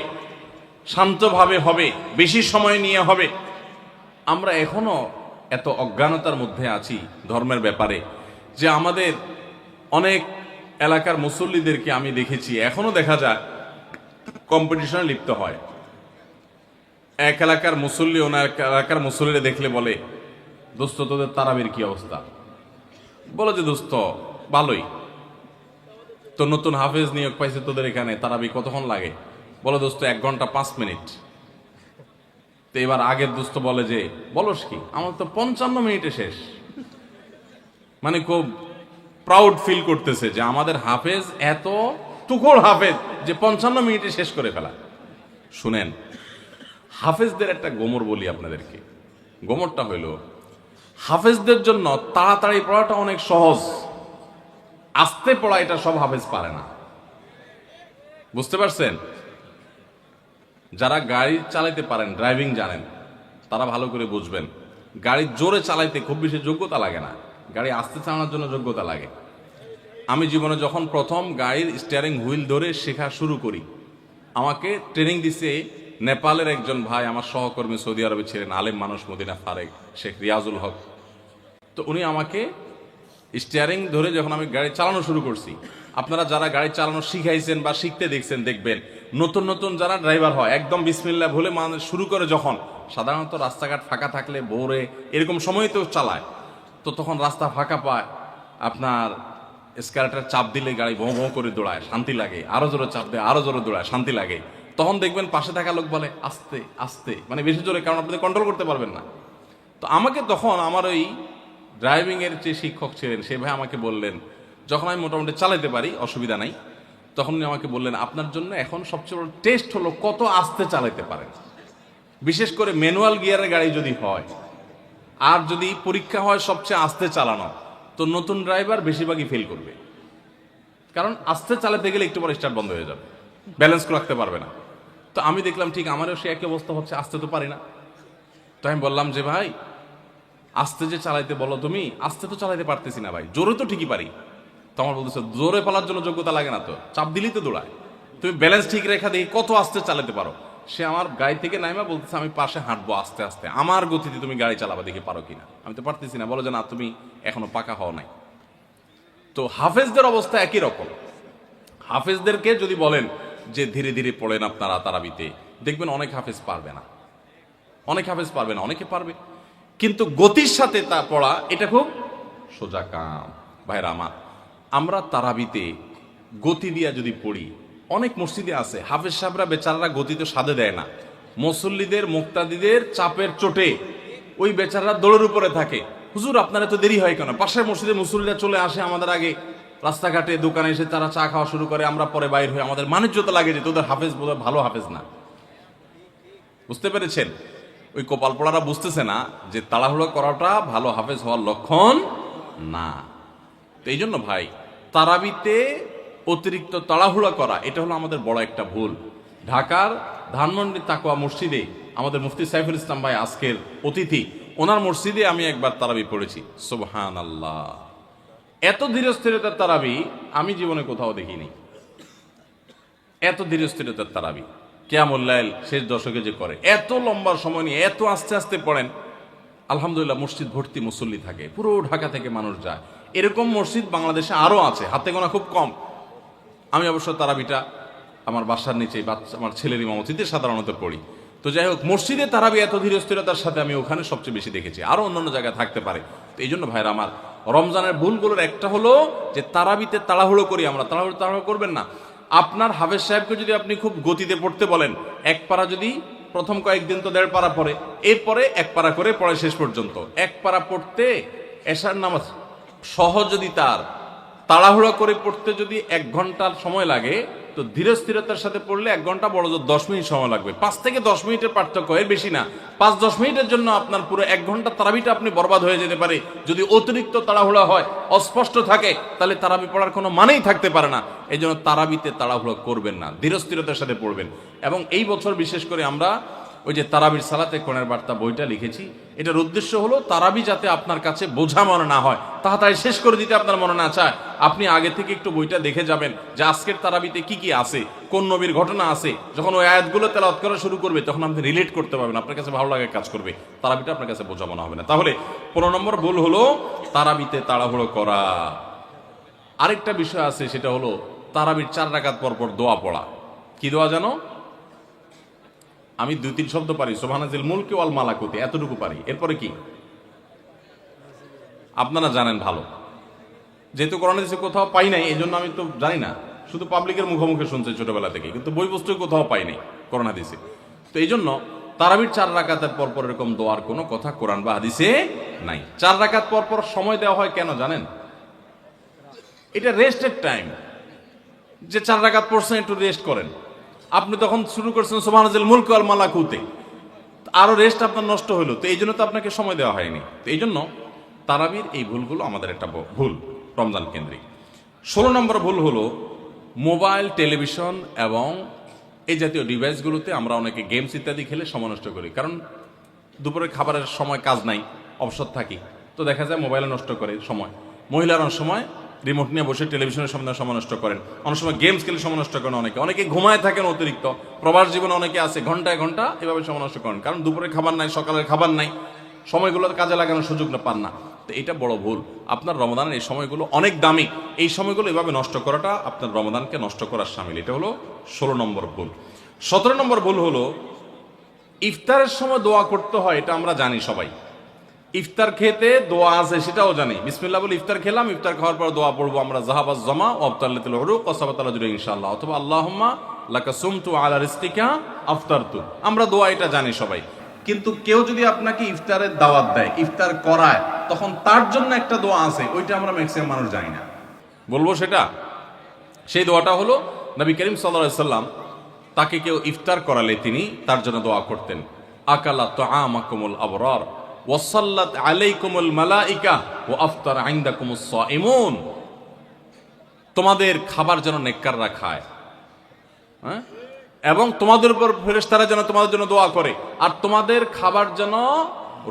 শান্তভাবে হবে, বেশি সময় নিয়ে হবে। আমরা এখনো এত অজ্ঞানতার মধ্যে আছি ধর্মের ব্যাপারে যে আমাদের অনেক এলাকার মুসল্লিদেরকে আমি দেখেছি, এখনো দেখা যায় কম্পিটিশনে লিপ্ত হয়। এক এলাকার মুসল্লি অন্য এলাকার মুসল্লিরা দেখলে বলে, দোস্ত তোদের তারাবির কি অবস্থা? বলে যে দোস্ত ভালোই তো, নতুন হাফেজ নিয়োগ পাইছে তোদের এখানে, তারাবি কতক্ষণ লাগে? বলে দোস্ত 1 ঘন্টা 5 মিনিট। তো এবার আগের দোস্ত বলে যে বলস কি, আমার তো 55 মিনিটে শেষ। মানে খুব প্রাউড ফিল করতেছে যে আমাদের হাফেজ এত তুখোড় হাফেজ যে 55 মিনিটে শেষ করে ফেলা। শুনেন, হাফেজদের একটা গোমর বলি আপনাদেরকে। গোমরটা হইল, হাফেজদের জন্য তাড়াতাড়ি পড়াটা অনেক সহজ, আস্তে পড়া এটা সব হাফেজ পারে না। বুঝতে পারছেন? যারা গাড়ি চালাইতে পারেন, ড্রাইভিং জানেন, তারা ভালো করে বুঝবেন। গাড়ি জোরে চালাইতে খুব বেশি যোগ্যতা লাগে না, গাড়ি আস্তে চালানোর জন্য যোগ্যতা লাগে। আমি জীবনে যখন প্রথম গাড়ির স্টিয়ারিং হুইল ধরে শেখা শুরু করি, আমাকে ট্রেনিং দিছে নেপালের একজন ভাই, আমার সহকর্মী, সৌদি আরবে ছিলেন, আলেম মানুষ, মদিনা ফারেক, শেখ রিয়াজুল হক। তো উনি আমাকে স্টিয়ারিং ধরে যখন আমি গাড়ি চালানো শুরু করছি, আপনারা যারা গাড়ি চালানো শিখাইছেন বা শিখতে দেখছেন দেখবেন, নতুন নতুন যারা ড্রাইভার হয় একদম বিসমিল্লাহ বলে মানুষ শুরু করে যখন, সাধারণত রাস্তাঘাট ফাঁকা থাকলে ভোরে এরকম সময় তো চালায়, তো তখন রাস্তা ফাঁকা পায়, আপনার স্কার্টার চাপ দিলে গাড়ি ভোঁ ভোঁ করে দৌড়ায়, শান্তি লাগে, আরো জোরে চাপ দেয়, আরো জোরে দৌড়ায়, শান্তি লাগে। তখন দেখবেন পাশে থাকা লোক বলে আস্তে আস্তে, মানে বেশি জোরে, কারণ আপনি কন্ট্রোল করতে পারবেন না। তো আমাকে তখন আমার ওই ড্রাইভিং এর যে শিক্ষক ছিলেন সে ভাই আমাকে বললেন, যখন আমি মোটামুটি চালাতে পারি, অসুবিধা নাই, তখন উনি আমাকে বললেন, আপনার জন্য এখন সবচেয়ে বড় টেস্ট হলো কত আস্তে চালাতে পারেন। বিশেষ করে ম্যানুয়াল গিয়ারের গাড়ি যদি হয়, আর যদি পরীক্ষা হয় সবচেয়ে আস্তে চালানো, তো নতুন ড্রাইভার বেশিরভাগই ফেল করবে, কারণ আস্তে চালাতে গেলে একটু পরে স্টার্ট বন্ধ হয়ে যাবে, ব্যালেন্স রাখতে পারবে না। তো আমি দেখলাম ঠিক আমারও সে একই অবস্থা হচ্ছে, আস্তে তো পারি না। তো আমি বললাম যে ভাই আস্তে যে চালাইতে বলো তুমি, আস্তে তো চালাইতে পারতেছি না ভাই, জোরে তো ঠিকই পারি। তো আমার বলতেছে জোরে পালার জন্য যোগ্যতা লাগে না তো, চাপ দিলেই তো দৌড়ায়, তুমি ব্যালেন্স ঠিক রেখা দেখি কত আস্তে চালাতে পারো। সে আমার গাড়ি থেকে নাইমা বলতেছে আমি পাশে হাঁটবো আস্তে আস্তে, আমার গতিতে তুমি গাড়ি চালাবা, দেখি পারো কিনা। আমি তো পারতেছি না। বলো যে না, তুমি এখনো পাকা হও নাই। তো হাফেজদের অবস্থা একই রকম। হাফেজদেরকে যদি বলেন যে ধীরে ধীরে পড়েন আপনারা তারাবিতে, দেখবেন অনেক হাফেজ পারবে না, অনেক হাফেজ পারবে না, অনেকে পারবে, কিন্তু গতির সাথে তা পড়া এটা খুব সোজা কাম। ভাইরা আমার, আমরা তারাবিতে গতি দিয়া যদি পড়ি, অনেক মসজিদে আছে হাফেজ সাহেবরা বেচারারা গতি তো সাধে দেয় না, মুসল্লিদের মুক্তাদিদের চাপের চোটে ওই বেচারারা দৌড়ের উপরে থাকে। হুজুর আপনার এত দেরি হয় কেন? পাশের মসজিদে মুসল্লিরা চলে আসে আমাদের আগে, রাস্তাঘাটে দোকানে এসে তারা চা খাওয়া শুরু করে, আমরা পরে বাইর হয়ে আমাদের মানিজ্যতা লাগে যে তোদের হাফেজ বোধ ভালো হাফেজ না। বুঝতে পেরেছেন? ওই কপাল পড়ারা বুঝতেছে না যে তাড়াহুড়ো করাটা ভালো হাফেজ হওয়ার লক্ষণ না। তো এই জন্য ভাই, তারাবিতে অতিরিক্ত তাড়াহুড়া করা এটা হলো আমাদের বড় একটা ভুল। ঢাকার ধানমন্ডি তাকওয়া মসজিদে আমাদের মুফতি সাইফুল ইসলাম ভাই আজকের অতিথি, ওনার মসজিদে আমি একবার তারাবি পড়েছি। সুবহানাল্লাহ, এত ধীরস্থিরতার তারাবি আমি জীবনে কোথাও দেখিনি। এত ধীরস্থিরতার তারাবি কিয়ামুল লাইল শেষ দশকে যে করে, এত লম্বা সময় নিয়ে এত আস্তে আস্তে পড়েন। আলহামদুলিল্লাহ, মসজিদ ভর্তি মুসল্লি থাকে, পুরো ঢাকা থেকে মানুষ যায়। এরকম মসজিদ বাংলাদেশে আরো আছে, হাতে গোনা খুব কম। আমি অবশ্য তারাবিটা আমার বাসার নিচে আমার ছেলের ইমামতিতে সাধারণত পড়ি। তো যাই হোক, মসজিদে তারাবি এত ধীরস্থিরতার সাথে আমি ওখানে সবচেয়ে বেশি দেখেছি, আরো অন্যান্য জায়গায় থাকতে পারে। তো এই জন্য ভাইরা আমার, রমজানের ভুলগুলোর একটা হলো যে তারাবিতে তাড়াহুড়ো করি আমরা। তাড়াহুড়ো করবেন না। আপনার হাফেজ সাহেবকে যদি আপনি খুব গতিতে পড়তে বলেন, এক পারা যদি প্রথম কয়েকদিন তো 1.5 পারা পড়ে, এরপরে 1 পারা করে পড়ে শেষ পর্যন্ত। 1 পারা পড়তে এশার নামাজ সহজ যদি তার তাড়াহুড়ো করে পড়তে যদি 1 ঘন্টার সময় লাগে, তো ধীরস্থিরতার সাথে পড়লে 1 ঘন্টা, বড় জোর 10 মিনিট সময় লাগবে। 5 থেকে 10 মিনিটের পার্থক্য, এর বেশি না। 5-10 মিনিটের জন্য আপনার পুরো 1 ঘন্টা তারাবিটা আপনি বরবাদ হয়ে যেতে পারে। যদি অতিরিক্ত তাড়াহুড়া হয়, অস্পষ্ট থাকে, তাহলে তারাবি পড়ার কোনো মানেই থাকতে পারে না। এই জন্য তারাবিতে তাড়াহুড়ো করবেন না, ধীরস্থিরতার সাথে পড়বেন। এবং এই বছর বিশেষ করে আমরা ওই যে তারাবির সালাতে কোণের বার্তা বইটা লিখেছি, এটার উদ্দেশ্য হলো তারাবি যাতে আপনার কাছে বোঝা মনে না হয়, তাড়াতাড়ি শেষ করে দিতে আপনার মনে না চায়, আপনি আগে থেকে একটু বইটা দেখে যাবেন যে আজকের তারাবিতে কি কি আছে, কোন নবীর ঘটনা আছে। যখন ওই আয়াতগুলো তেলাওয়াত করা শুরু করবে, তখন আপনি রিলেট করতে পারবেন, আপনার কাছে ভালো লাগে কাজ করবে, তারাবিটা আপনার কাছে বোঝা মনে হবে না। তাহলে 15 নম্বর ভুল হলো তারাবিতে তাড়াহুড়ো করা। আরেকটা বিষয় আছে, সেটা হলো তারাবির 4 রাকাত পর পর দোয়া পড়া। কি দোয়া জানো? আমি 2-3 শব্দ পারি, সুবহানাজিল মুলকি ওয়াল মালাকুতি, এতটুকু পারি। এরপরে কি আপনারা জানেন ভালো, যেহেতু কোরআন হাদিসে কোথাও পাই নাই, এই জন্য আমি তো জানি না, শুধু পাবলিকের মুখোমুখি শুনছে ছোটবেলা থেকে, কিন্তু বই পুস্তকে কোথাও পাই নাই কোরআন হাদিসে। তো এই জন্য তারাবির 4 রাকাতের পর পর এরকম দোয়ার কোনো কথা কোরআন বা হাদিসে নাই। 4 রাকাত পর পর সময় দেওয়া হয় কেন জানেন? এটা রেস্টের টাইম, যে 4 রাকাত পড়ছেন একটু রেস্ট করেন। আপনি তখন শুরু করছেন সুবহানাল মুলক ওয়াল মালাকুতে, আরো রেস্ট আপনার নষ্ট হলো। তো এই জন্য তো আপনাকে সময় দেওয়া হয়নি। তো এই জন্য তারাবির এই ভুলগুলো আমাদের একটা ভুল রমজান কেন্দ্রিক। 16 নম্বর ভুল হলো মোবাইল, টেলিভিশন এবং এই জাতীয় ডিভাইসগুলোতে আমরা অনেকে গেমস ইত্যাদি খেলে সময় নষ্ট করি। কারণ দুপুরের খাবারের সময় কাজ নাই, অবসর থাকি, তো দেখা যায় মোবাইলে নষ্ট করে সময়। মহিলারা অনেক সময় রিমোট নিয়ে বসে টেলিভিশনের সামনে সময় নষ্ট করেন, অনেক সময় গেমস খেলে সময় নষ্ট করেন, অনেকে ঘুমায় থাকেন অতিরিক্ত। প্রবাস জীবনে অনেকে আছে ঘন্টায় ঘন্টা এভাবে সময় নষ্ট করেন, কারণ দুপুরের খাবার নাই, সকালের খাবার নাই, সময়গুলো কাজে লাগানোর সুযোগ না পান না। তো এটা বড় ভুল। আপনার রমজানের এই সময়গুলো অনেক দামি, এই সময়গুলো এভাবে নষ্ট করাটা আপনার রমজানকে নষ্ট করার শামিল। এটা হলো 16 নম্বর ভুল। 17 নম্বর ভুল হলো ইফতারের সময় দোয়া করতে হয়, এটা আমরা জানি সবাই। ইফতার খেতে দোয়া আছে সেটাও জানি, বিসমিল্লাহ বলে ইফতার খেলাম, ইফতার খাওয়ার পর দোয়া পড়বো আমরা, জাহাবাজ জামা ওয়াবতাল্লাতিল উরুক ওয়া সাবাতাল আজরু ইনশাআল্লাহ, অথবা আল্লাহুম্মা লাকা সুমতু আলা রিজকিকা আফতারতু। আমরা দোয়া এটা জানি সবাই। কিন্তু কেউ যদি আপনাকে ইফতারের দাওয়াত দেয়, ইফতার করায়, তখন তার জন্য একটা দোয়া আছে, ওইটা আমরা ম্যাক্সিমাম মানুষ জানি না। বলবো সেটা, সেই দোয়াটা হলো নবী করিম সাল্লাল্লাহু আলাইহি সাল্লাম তাকে কেউ ইফতার করালে তিনি তার জন্য দোয়া করতেন, আকালা তুআমাকুমুল আবরার ওয়াসাল্লাত আলাইকুমুল মালাইকা ওয়া আফতার ইনদাকুমুস সাইমুন। তোমাদের খাবার যেন নেককাররা খায়, হ্যাঁ, এবং তোমাদের উপর ফেরেশতারা যেন তোমাদের জন্য দোয়া করে, আর তোমাদের খাবার যেন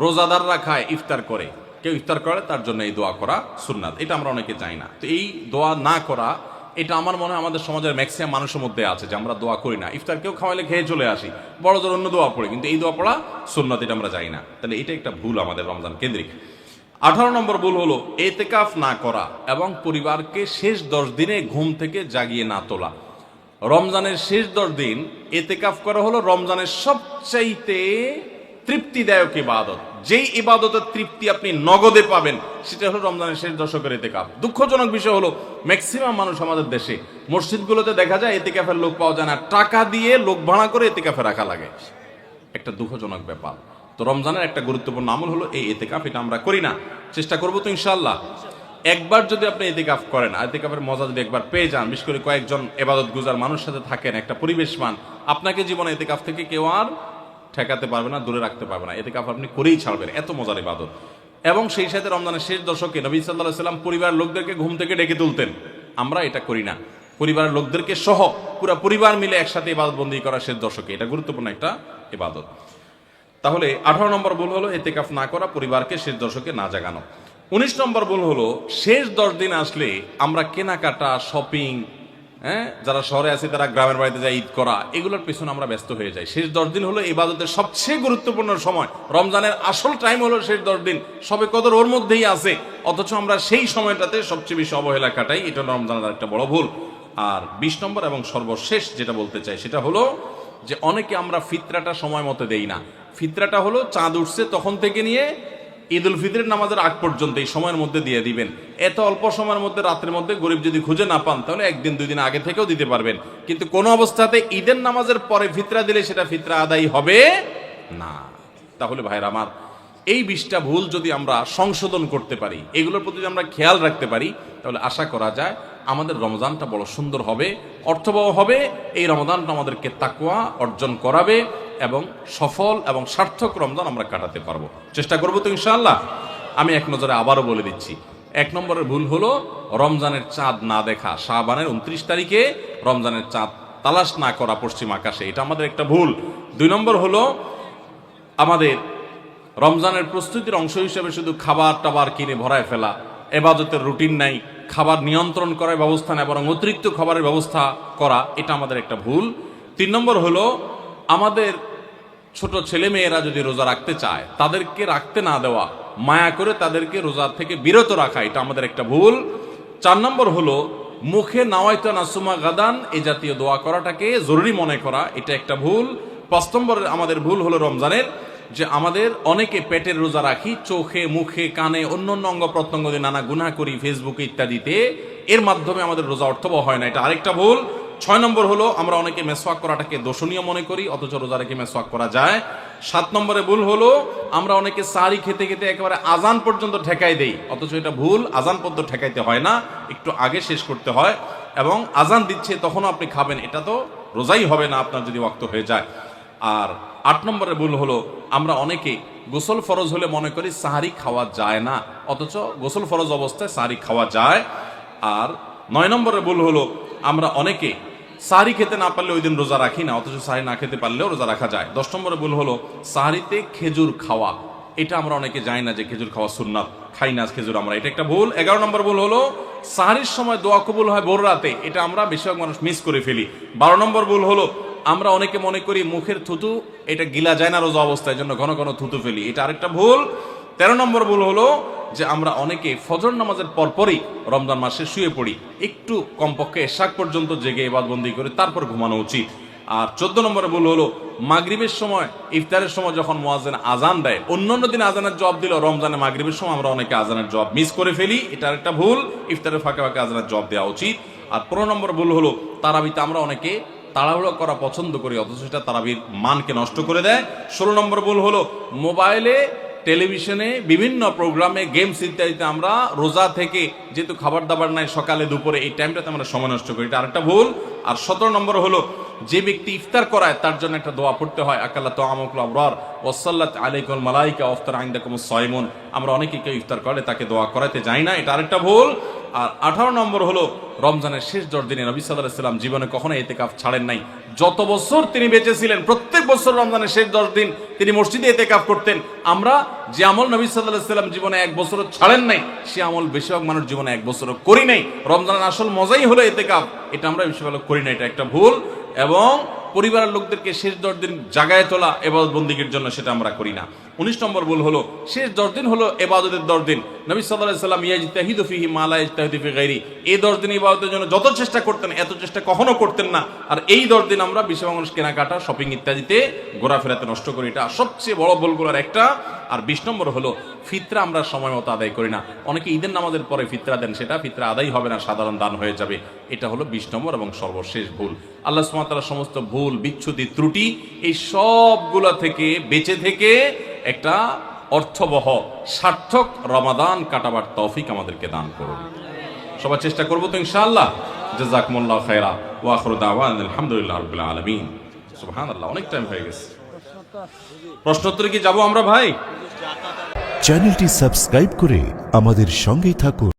রোজাদাররা খায়, ইফতার করে। কেউ ইফতার করে তার জন্য এই দোয়া করা সুন্নাত, এটা আমরা অনেকে জানি না। তো এই দোয়া না করা, এটা আমার মনে হয় আমাদের সমাজের ম্যাক্সিমাম মানুষের মধ্যে আছে, যে আমরা দোয়া করি না, ইফতার কেউ খাওয়াইলে খেয়ে চলে আসি, বড় জোর অন্য দোয়া পড়ি, কিন্তু এই দোয়া পড়া সুন্নাত, এটা আমরা জানি না। তাহলে এটা একটা ভুল আমাদের রমজান কেন্দ্রিক। 18 নম্বর ভুল হলো এতেকাফ না করা এবং পরিবারকে শেষ 10 দিনে ঘুম থেকে জাগিয়ে না তোলা। রমজানের শেষ 10 দিন এতেকাফ করা হলো রমজানের সবচাইতে তৃপ্তিদায়ক ইবাদত, যেই ইবাদতের তৃপ্তি আপনি নগদে পাবেন সেটা হলো রমজানের শেষ দশকের ইতিকাফ। দুঃখজনক বিষয় হলো ম্যাক্সিমাম মানুষ আমাদের দেশে মসজিদগুলোতে দেখা যায় ইতিকাফের লোক পাওয়া যায় না, টাকা দিয়ে লোক ভাড়া করে ইতিকাফে রাখা লাগে, একটা দুঃখজনক ব্যাপার। তো রমজানের একটা গুরুত্বপূর্ণ আমল হলো এই ইতিকাফ, এটা আমরা করি না, চেষ্টা করবো তো ইনশাআল্লাহ। একবার যদি আপনি ইতিকাফ করেন, ইতিকাফের মজা যদি একবার পেয়ে যান, বিশেষ করে কয়েকজন ইবাদত গুজার মানুষ সাথে থাকেন, একটা পরিবেশ মান, আপনাকে জীবনে ইতিকাফ থেকে কেউ আর ঠেকাতে পারবে না, দূরে রাখতে পারবে না, ইতিকাফ আপনি করেই ছাড়বেন, এত মজার ইবাদত। এবং সেই সাথে রমজানের শেষ দশকে নবী সাল্লাল্লাহু আলাইহি ওয়াসাল্লাম পরিবারের লোকদেরকে ঘুম থেকে ডেকে তুলতেন, আমরা এটা করি না। পরিবারের লোকদেরকে সহ পুরো পরিবার মিলে একসাথে ইবাদত বন্দি করা শেষ দশকে, এটা গুরুত্বপূর্ণ একটা ইবাদত। তাহলে 18 নম্বর ভুল হলো ইতিকাফ না করা, পরিবারকে শেষ দশকে না জাগানো। 19 নম্বর ভুল হলো শেষ 10 দিন আসলে আমরা কেনাকাটা, শপিং, যারা শহরে আছে তারা গ্রামের বাড়িতে যায় ঈদ করা, এগুলোর পেছনে আমরা ব্যস্ত হয়ে যাই। শেষ 10 দিন হলো ইবাদতের সবচেয়ে গুরুত্বপূর্ণ সময়, রমজানের আসল টাইম হলো শেষ 10 দিন, সবে কদর ওর মধ্যেই আছে, অথচ আমরা সেই সময়টাতে সবচেয়ে বেশি অবহেলা কাটাই, এটা রমজানের একটা বড় ভুল। আর 20 নম্বর এবং সর্বশেষ যেটা বলতে চাই সেটা হলো যে অনেকে আমরা ফিতরাটা সময় মতো দেই না। ফিতরাটা হলো চাঁদ উঠছে তখন থেকে নিয়ে ঈদ উল ফিতরের নামাজের আগ পর্যন্ত এই সময়ের মধ্যে দিয়ে দিবেন। এত অল্প সময়ের মধ্যে, রাত্রের মধ্যে গরিব যদি খুঁজে না পান তাহলে 1 দিন 2 দিন আগে থেকেও দিতে পারবেন, কিন্তু কোনো অবস্থাতে ঈদের নামাজের পরে ফিতরা দিলে সেটা ফিতরা আদায় হবে না। তাহলে ভাইরা আমার, এই 20টা ভুল যদি আমরা সংশোধন করতে পারি, এগুলোর প্রতি যদি আমরা খেয়াল রাখতে পারি, তাহলে আশা করা যায় আমাদের রমজানটা বড় সুন্দর হবে, অর্থবহ হবে। এই রমজানটা আমাদেরকে তাকওয়া অর্জন করাবে এবং সফল এবং সার্থক রমজান আমরা কাটাতে পারবো। চেষ্টা করবো তো ইনশাআল্লাহ। আমি এক নজরে আবারও বলে দিচ্ছি, 1 নম্বরের ভুল হলো রমজানের চাঁদ না দেখা, শাবানের 29 তারিখে রমজানের চাঁদ তালাশ না করা পশ্চিম আকাশে, এটা আমাদের একটা ভুল। 2 নম্বর হলো আমাদের রমজানের প্রস্তুতির অংশ হিসেবে শুধু খাবার টাবার কিনে ভরায় ফেলা, ইবাদতের রুটিন নাই, খাবার নিয়ন্ত্রণ করার ব্যবস্থা নেই, বরং অতিরিক্ত খাবারের ব্যবস্থা করা, এটা আমাদের একটা ভুল। 3 নম্বর হলো আমাদের ছোট ছেলে মেয়েরা যদি রোজা রাখতে চায় তাদেরকে রাখতে না দেওয়া, মায়া করে তাদেরকে রোজা থেকে বিরত রাখা, এটা আমাদের একটা ভুল। 4 নম্বর হলো মুখে নাওয়াইতা নাসুমা গাদান এই জাতীয় দোয়া করাটাকে জরুরি মনে করা, এটা একটা ভুল। 5 নম্বরের আমাদের ভুল হলো রমজানের যে আমাদের অনেকে পেটের রোজা রাখি, চোখে, মুখে, কানে, অন্য অন্য অঙ্গ প্রত্যঙ্গ দিয়ে নানা গুনাহ করি ফেসবুকে ইত্যাদিতে, এর মাধ্যমে আমাদের রোজা অর্থবহ হয় না, এটা আরেকটা ভুল। 6 নম্বর হলো আমরা অনেকে মেসওয়াক করাটাকে দোষণীয় মনে করি, অথচ রোজা রেখে মেসওয়াক করা যায়। 7 নম্বরে ভুল হলো আমরা অনেকে সারি খেতে খেতে একেবারে আজান পর্যন্ত ঠেকাই দেই, অথচ এটা ভুল, আজান পর্যন্ত ঠেকাইতে হয় না, একটু আগে শেষ করতে হয়। এবং আজান দিচ্ছে তখনও আপনি খাবেন, এটা তো রোজাই হবে না আপনার যদি ওয়াক্ত হয়ে যায়। আর 8 নম্বরের ভুল হলো আমরা অনেকে গোসল ফরজ হলে মনে করি সাহারি খাওয়া যায় না, অথচ গোসল ফরজ অবস্থায় সাহারি খাওয়া যায়। আর 9 নম্বরের ভুল হলো আমরা অনেকে সাহারি খেতে না পারলে ওই দিন রোজা রাখি না, অথচ সাহারি না খেতে পারলেও রোজা রাখা যায়। 10 নম্বরের ভুল হলো সাহারিতে খেজুর খাওয়া, এটা আমরা অনেকে জানি না যে খেজুর খাওয়া সুন্নাত, খাই না খেজুর আমরা, এটা একটা ভুল। 11 নম্বর ভুল হলো সাহারির সময় দোয়া কবুল হয় ভোর রাতে, এটা আমরা বেশিরভাগ মানুষ মিস করে ফেলি। 12 নম্বর ভুল হলো আমরা অনেকে মনে করি মুখের থুতু এটা গিলা যায় না রোজা অবস্থায়, জন্য ঘন ঘন থুতু ফেলি, এটা আরেকটা ভুল। 13 নম্বর ভুল হলো যে আমরা অনেকে ফজর নামাজের পরপরই রমজান মাসে শুয়ে পড়ি, একটু কমপক্ষে এশাক পর্যন্ত জেগে ইবাদতবন্দি করে তারপর ঘুমানো উচিত। আর 14 নম্বরের ভুল হলো মাগরিবের সময়, ইফতারের সময় যখন মুয়াজ্জিন আজান দেয়, অন্যান্য দিন আজানের জবাব দিল, রমজানে মাগরিবের সময় আমরা অনেকে আজানের জবাব মিস করে ফেলি, এটা একটা ভুল। ইফতারের ফাঁকে ফাঁকে আজানের জবাব দেওয়া উচিত। আর 15 নম্বর ভুল হলো তারাবিতে আমরা অনেকে তাড়াহুড়ো করা পছন্দ করি, অথচ সেটা তারাবির মানকে নষ্ট করে দেয়। 16 নম্বর ভুল হলো মোবাইলে, টেলিভিশনে, বিভিন্ন প্রোগ্রামে, গেমস ইত্যাদিতে আমরা রোজা থেকে যেহেতু খাবার দাবার নাই সকালে দুপুরে, এই টাইমটাতে আমরা সময় নষ্ট করি, এটা আরেকটা ভুল। আর 17 নম্বর হলো যে ব্যক্তি ইফতার করায় তার জন্য একটা দোয়া পড়তে হয়, আকাল্লা তাআমুকুল আবরার ওয়াসাল্লাত আলাইকুল মালাইকা ওয়াফতার ইনদাকুমুস সাইমুন, আমরা অনেকে কেউ ইফতার করে তাকে দোয়া করাতে যাই না, এটা আরেকটা ভুল। আর 18 নম্বর হলো রমজানের শেষ 10 দিনে নবী সাল্লাল্লাহু আলাইহি ওয়াসাল্লাম জীবনে কখনো ইতিকাফ ছাড়েন নাই, যত বছর তিনি বেঁচে ছিলেন প্রত্যেক বছর রমজানের শেষ 10 দিন তিনি মসজিদে ইতিকাফ করতেন। আমরা যে আমল নবী সাল্লাল্লাহু আলাইহি ওয়াসাল্লাম জীবনে 1 বছরও ছাড়েন নাই, সে আমল বেশিরভাগ মানুষ জীবনে 1 বছরও করি নাই। রমজানের আসল মজাই হলো ইতিকাফ, এটা আমরা বেশিরভাগ করি না, এটা একটা ভুল। এবং পরিবারের লোকদেরকে শেষ 10 দিন জাগায় তোলা ইবাদত বন্দিগির জন্য, সেটা আমরা করি না। 19 নম্বর ভুল হলো শেষ 10 দিন হলো ইবাদতের 10 দিন। নবী সাল্লাল্লাহু আলাইহি সাল্লাম ইয়াজতাহিদু ফিহি মা লা ইয়াজতাহিদু ফি গায়রি, এই 10 দিন ইবাদতের জন্য যত চেষ্টা করতেন এত চেষ্টা কখনো করতেন না। আর এই 10 দিন আমরা বেশিরভাগ মানুষ কেনাকাটা, শপিং ইত্যাদিতে ঘোরাফেরাতে নষ্ট করি, এটা সবচেয়ে বড় ভুলগুলোর একটা। আর 20 নম্বর হলো ফিতরা আমরা সময় মতো আদায় করি না। অনেকে ঈদের নামাজের পরে ফিতরা দেন, সেটা ফিতরা আদায় হবে না, সাধারণ দান হয়ে যাবে। এটা হলো 20 নম্বর এবং সর্বশেষ ভুল। আল্লাহ সুবহানাহু ওয়া তাআলা সমস্ত ভুল, বিচ্যুতি, ত্রুটি এই সবগুলা থেকে বেঁচে থেকে একটা অর্থবহ সার্থক রমাদান কাটাবার তৌফিক আমাদেরকে দান করুন। সবার চেষ্টা করবো তো ইনশাআল্লাহ। জাযাকুমুল্লাহু খায়রা ওয়া আখিরু দাওয়ানা আলহামদুলিল্লাহি রাব্বিল আলামিন। সুবহানাল্লাহ, অনেক টাইম হয়ে গেছে। প্রশ্নোত্তরে কি যাবো আমরা ভাই? চ্যানেলটি সাবস্ক্রাইব করে আমাদের সঙ্গেই থাকুন।